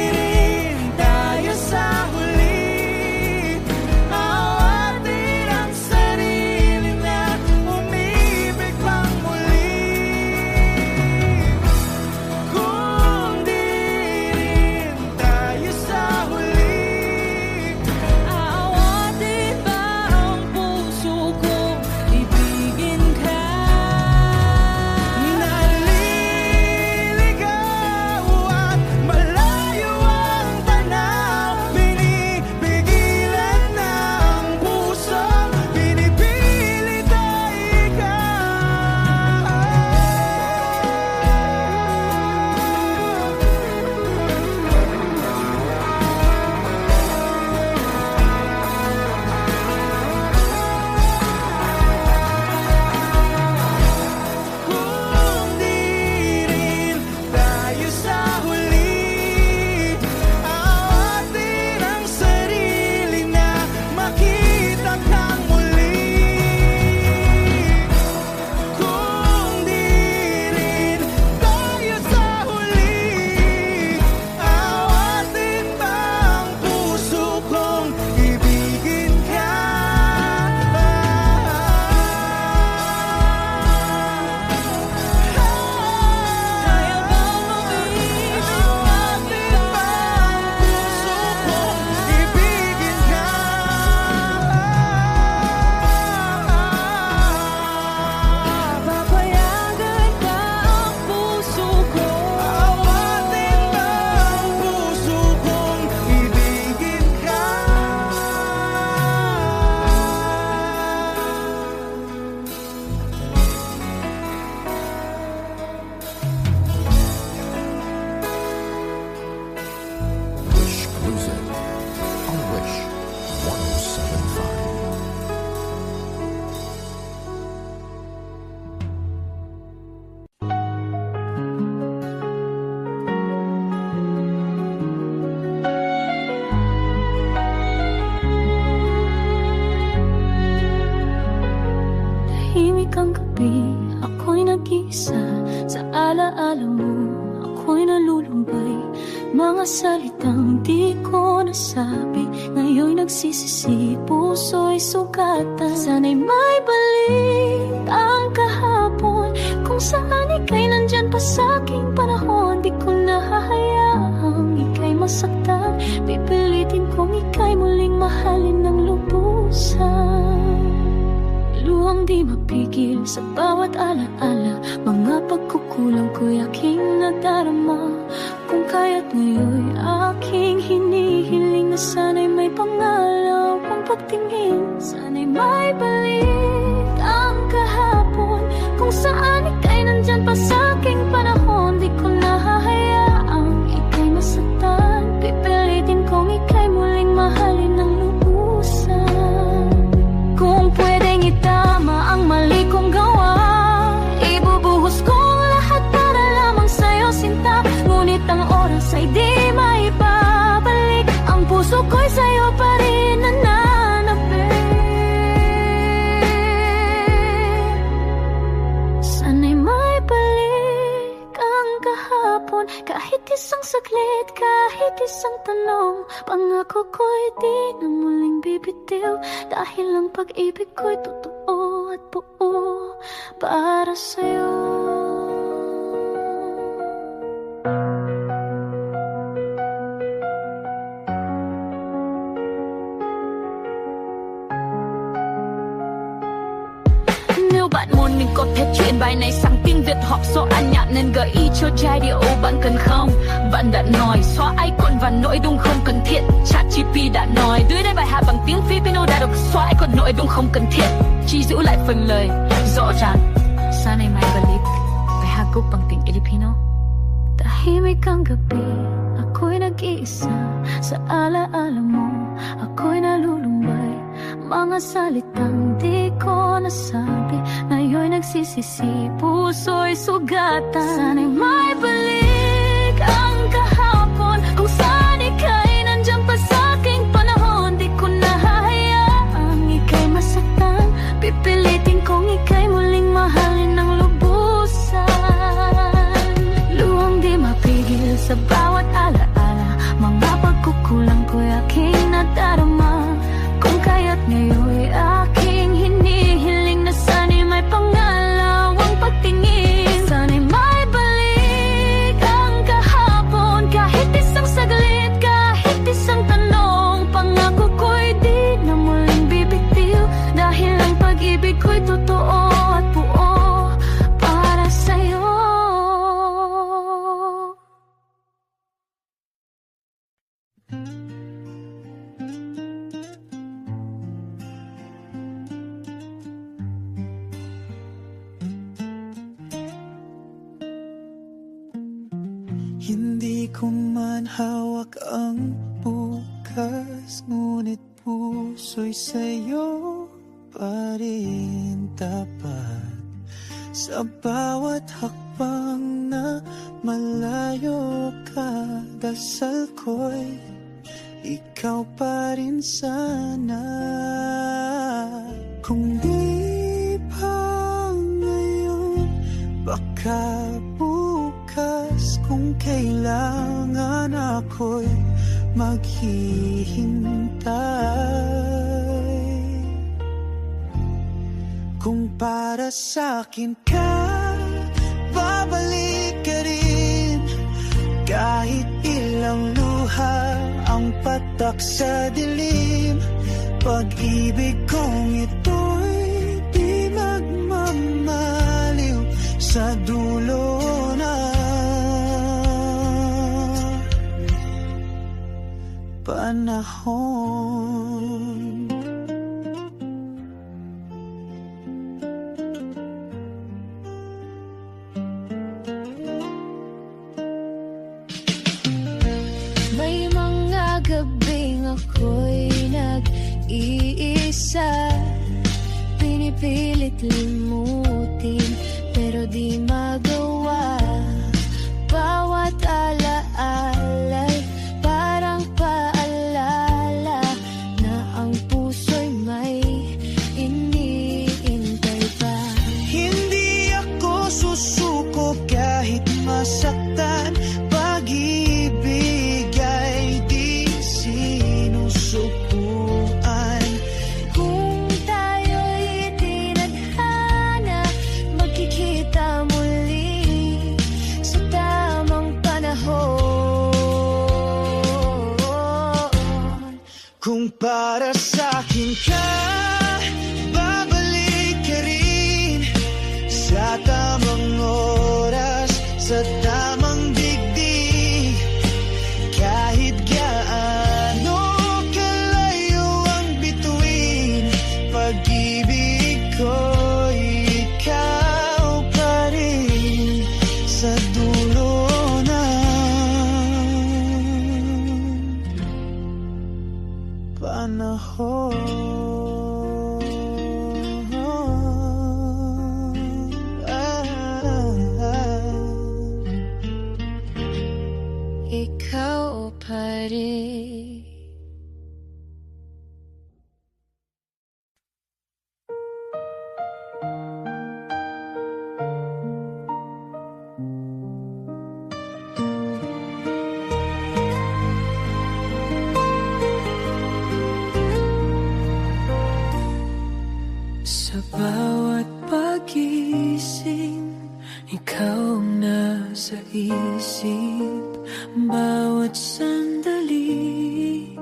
rin tayo sa huli, awatin ang sarili na umibig pang muli. Kung di rin tayo sa huli, Aawatin ba ang puso kong ibigin ka? naliligaw at malayo ang tanaw, pinipigilan ng puso, pinipilit ay ikaw. Kung di rin tayo sa huli, awatin ang sarili na makita kang muli. Kung di rin tayo sa huli, awatin ba ang puso kong ibigin ka? Kaya bang umibig Awatin ba ang puso kong ibigin ka? Papayagan ba ang puso ko? Awatin ba ang puso kong ibigin ka? Wish Cruiser on Wish 107.5. Tahimik ang gabi, ako'y nag-iisa. Sa alaala mo, ako'y nalulumbay. Mga salitang di ko nasabi, ngayon'y nagsisisi, puso'y sugatan. Sana'y may balik ang kahapon, kung saan ika'y nandyan pa sa aking panahon. Di ko nahahayaang ika'y masaktan, pipilitin kong ika'y muling mahalin ng lubusan. Luhang di mapigil sa bawat alaala, mga pagkukulang ko'y aking nadarama. Kung kaya't ngayon'y aking hinihiling na sana'y may pangalawang pagtingin. Sana'y may balik ang kahapon, kung saan ika'y nandyan pa sa aking panahon. Di ko nahahayaang ika'y masaktan, pipilitin kong ika'y muling mahalin ng lubusan. Kung pwedeng itama ang mali kong gawa, ibubuhos kong lahat para lamang sa'yo, sinta. Ngunit ang oras ay di maibabalik, ang puso ko'y sa'yo pa rin nananapin. Sana'y may balik ang kahapon, kahit isang saglit, kahit isang tanong. Pangako ko'y di na muling bibitiw, dahil ang pag-ibig ko'y totoo at buo para sa'yo. phải này sang tiếng Việt học số ăn nhạc nên gợi ý cho giai điệu bạn cần không? Bạn đã nói xóa icon và nội dung không cần thiết. ChatGPT đã nói đưa đây bài hát bằng tiếng Filipino đã được xóa icon nội dung không cần thiết. Chỉ giữ lại phần lời rõ ràng. Sana'y may balik bài hát gốc bằng tiếng Filipino. Tahimik ang gabi, ako'y nag-iisa. Sa alaala mo, ako'y nalulumbay. Mga salitang di ko nasabi, ngayon'y nagsisisi, puso'y sugatan. Sana'y may balik ang kahapon, kung saan ika'y nandiyan pa sa'king panahon. Di ko nahahayaang ika'y masaktan, pipilitin kong ika'y muling mahalin ng lubusan. Luwang di mapigil sa bawat alaala, mga pagkukulang ko'y aking nadarama. Kung kaya't ngayon'y aking hinihiling na sana'y may pangalawang pagtingin. Sana'y may balik ang kahapon, kahit isang saglit, kahit isang tanong. Pangako ko'y di na muling bibitiw, dahil ang pag-ibig ko'y totoo at buo para sa'yo. Hindi ko man hawak ang bukas, ngunit puso'y sa'yo pa rin tapat. Sa bawat hakbang na malayo ka, dasal ko'y ikaw pa rin sana. Kung di pa ngayon, baka bukas, kung kailangan ako'y maghihintay. Kung para sa'kin ka, babalik ka rin. Kahit ilang luha ang patak sa dilim, pag-ibig kong ito'y di magmamaliw sa dulo na panahon. May mga gabing ako'y nag-iisa, pinipilit limutin pero di magawa. Bawat alaala'y parang paalala na ang puso'y may iniintay pa. Hindi ako susuko kahit masaktan, pag-ibig ay di sinusukuan. Kung tayo'y tinadhana, magkikita muli sa tamang panahon. Kung para sa'kin ka, babalik ka rin sa tamang oras, sa tamang digdig. Kahit gaano kalayo ang bituin, pag-ibig ko'y ikaw pa rin sa dulo ng panahon. Ikaw pa rin. Sa bawat pagising, ikaw ang nasa isip. Bawat sandali,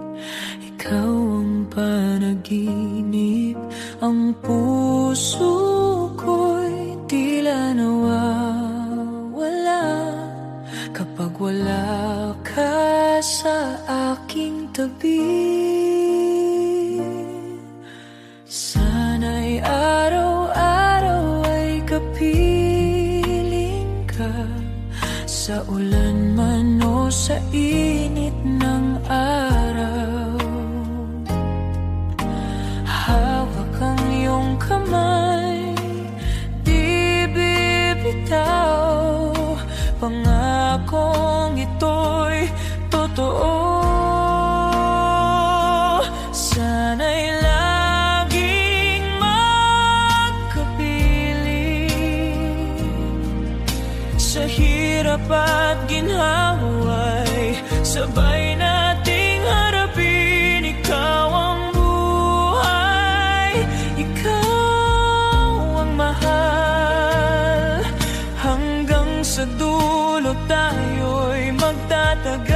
ikaw ang panaginip. Ang puso ko'y tila na sa aking tabi. Sana'y araw-araw ay kapiling ka, sa ulan man o sa init ng araw. Hawak ang iyong kamay, di bibitaw, pangakong ito'y totoo. Sana'y laging magkapiling, sa hirap at ginhawa'y sabay nating harapin. Ikaw ang buhay, ikaw ang mahal, hanggang sa dulo tayo'y magtatagal.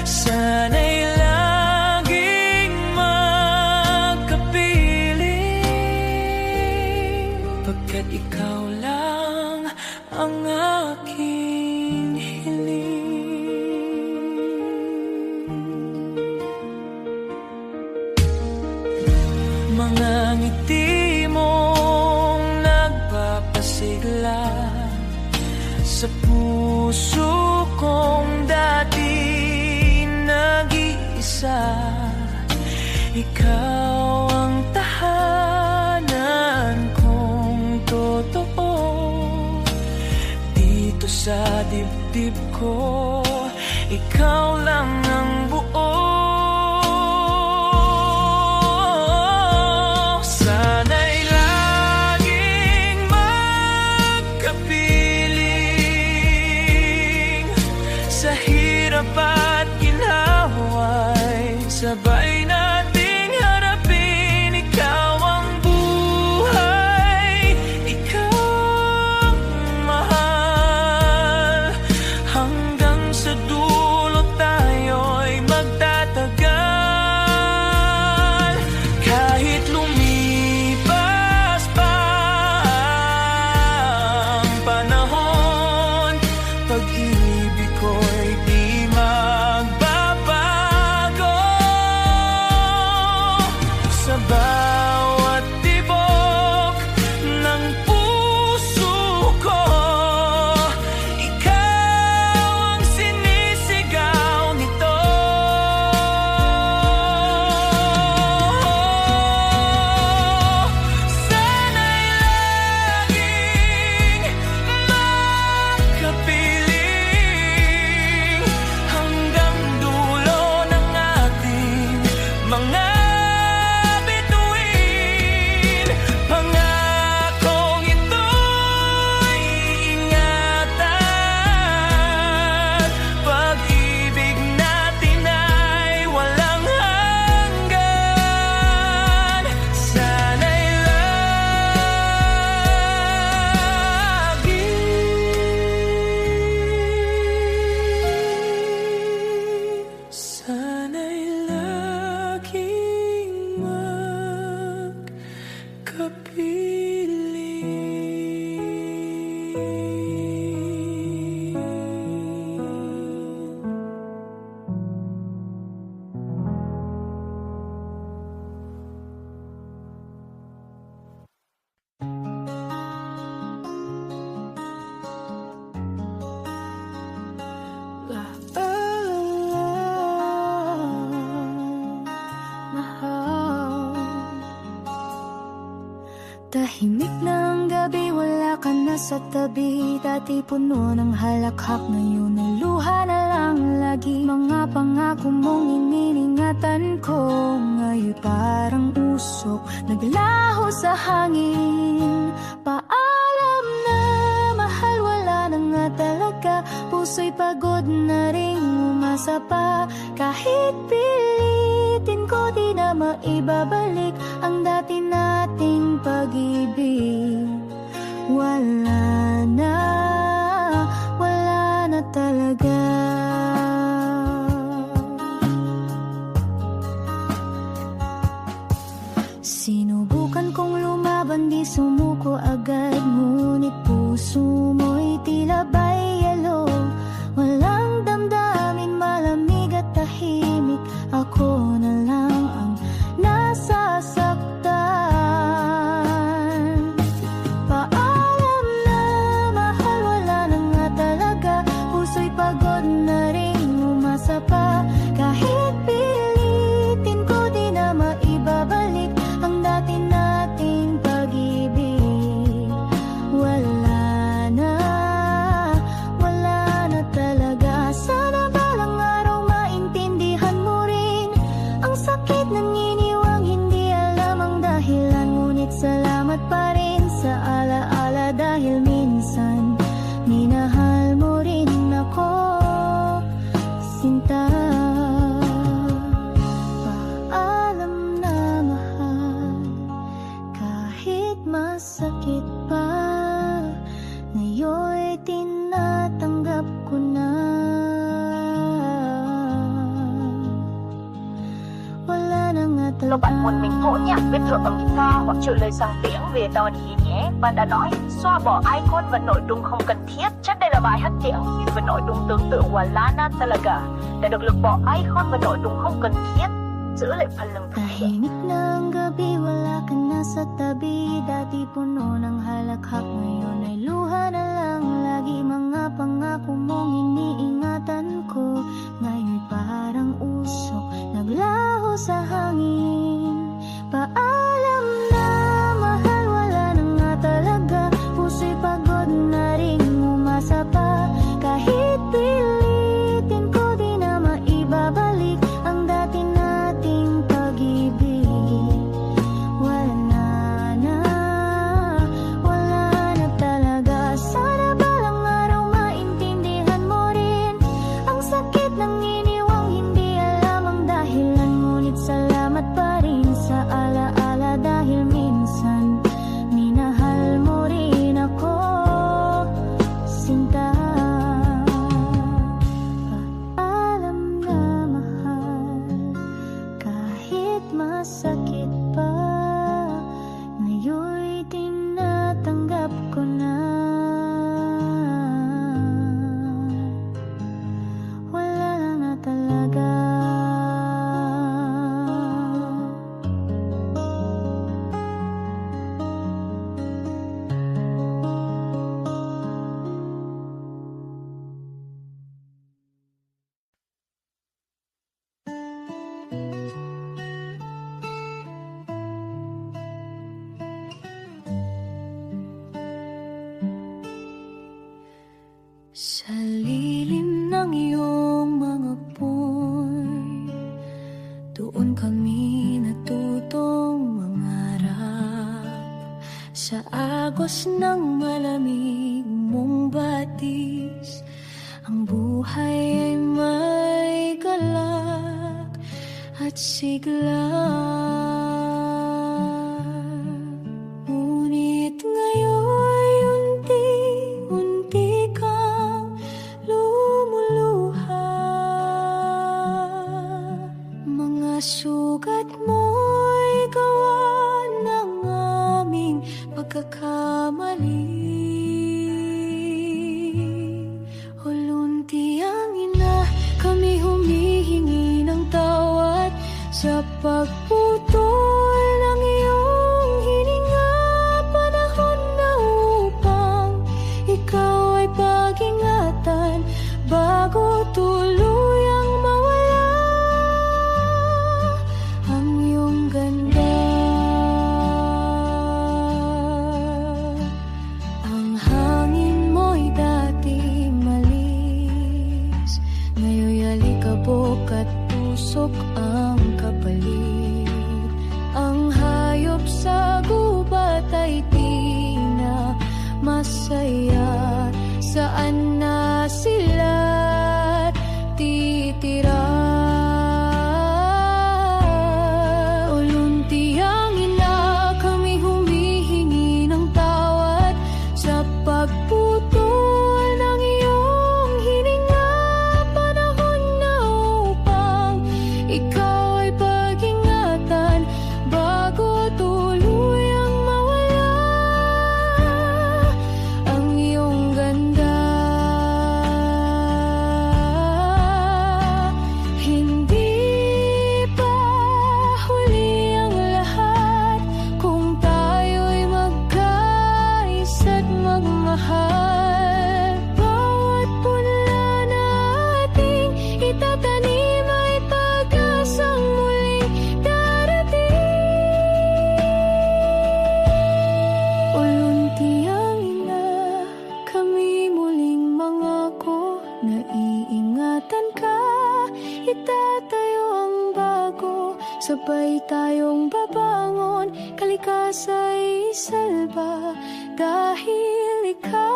Sana'y laging magkapiling, pagkat ikaw lang ang aking hiling. Mga ngiti mong nagpapasigla sa puso kong dati nag-iisa. Ikaw ang tahanan kong totoo, dito sa dibdib ko, ikaw lang ang buo. Sana'y laging magkapiling, sa hirap at ginhawa'y sabay nating harapin. Ikaw ang buhay, ikaw ang mahal, hanggang sa dulo tayo'y magtatagal. Kahit lumipas pa ang panahon, pag-ibig ko'y di magbabago. Sa bawat tibok ng puso ko, ikaw ang sinisigaw nito. Sana'y laging magkapiling, hanggang dulo ng ating mga bituin. Pangakong ito'y iingatan, pag-ibig natin ay walang hanggan. Sana'y laging magkapiling. Tahimik na ang gabi, wala ka na sa tabi. Dati puno ng halakhak, ngayon ay luha na lang lagi. Mga pangako mong iniingatan ko, ngayon parang usok, naglaho sa hangin. Paalam na mahal, wala na nga talaga. Puso'y pagod na ring umasa pa. Kahit pilitin ko, di na maibabalik ang dati nating pag-ibig. Wala na talaga. Sinubukan kong lumaban, di sumuko agad. Ngunit puso mo'y tila bay yelo, walang damdamin. nếu bạn muốn mình hỗ nhạc viết thở bằng guitar hoặc chịu lời sang tiếng về tao thì nhé. Bạn đã nói xóa bỏ icon và nội dung không cần thiết. Chắc đây là bài hát tiếng nhưng với nội dung tương tự wala na talaga. Để được lược bỏ icon và nội dung không cần thiết, giữ lại phần lưng thực hiện. Tahimik na ang gabi, wala ka na sa tabi. Dati puno ng halakhak, ngayon ay luha na lang. Lagi mga pangako mong iniingatan ko, ngayon parang usok, naglaho sa hangin. Paalam na mahal, wala na nga talaga. Puso'y pagod na rin umasa pa. Kahit pilitin ko, di na maibabalik ang dati nating pag-ibig. Wala na talaga. Sana balang araw maintindihan mo rin ang sakit ng iniwang hindi alam ang dahilan. Ngunit salamat pa rin sa alaala dahil minsan minahal mo rin ako, sinta. Paalam na mahal, kahit masakit pa, ngayon'y tinatanggap ko na. Wala na talaga. Sa lilim ng iyong mga poy, doon kami natutong mangarap. Sa agos ng malamig mong batis, ang buhay ay may galak at sigla. Ngunit ngayon unti-unti kang lumuluha. Mga sugat mo'y gawa ng aming pagkakamali. Ulunti ang ina, kami humihingi ng tawad sa pagputol ng iyong hininga. Panahon na upang ikaw ay pag-ingatan bago tuluyang mawala ang iyong ganda. Ang hangin mo'y dati malis, ngayon'y alikabok at tusok ang kapalit. Ang hayop sa gubat ay di na masaya. Saan na sila titira? Ulunti ang ina, kami humihingi ng tawad sa pagputol ng iyong hininga. Panahon na upang ikaw ay pag-ingatan bago tuluyang mawala ang iyong ganda. Hindi pa huli ang lahat kung tayo'y magkaisa't magmahal. Bawat punla nating itatanim ay pag-asang muling darating. Ulunti ang ina, kami muling mangako na iingatan ka. Itatayo ang bago, sabay tayong babangon. Kalikasan ay salba dahil ikaw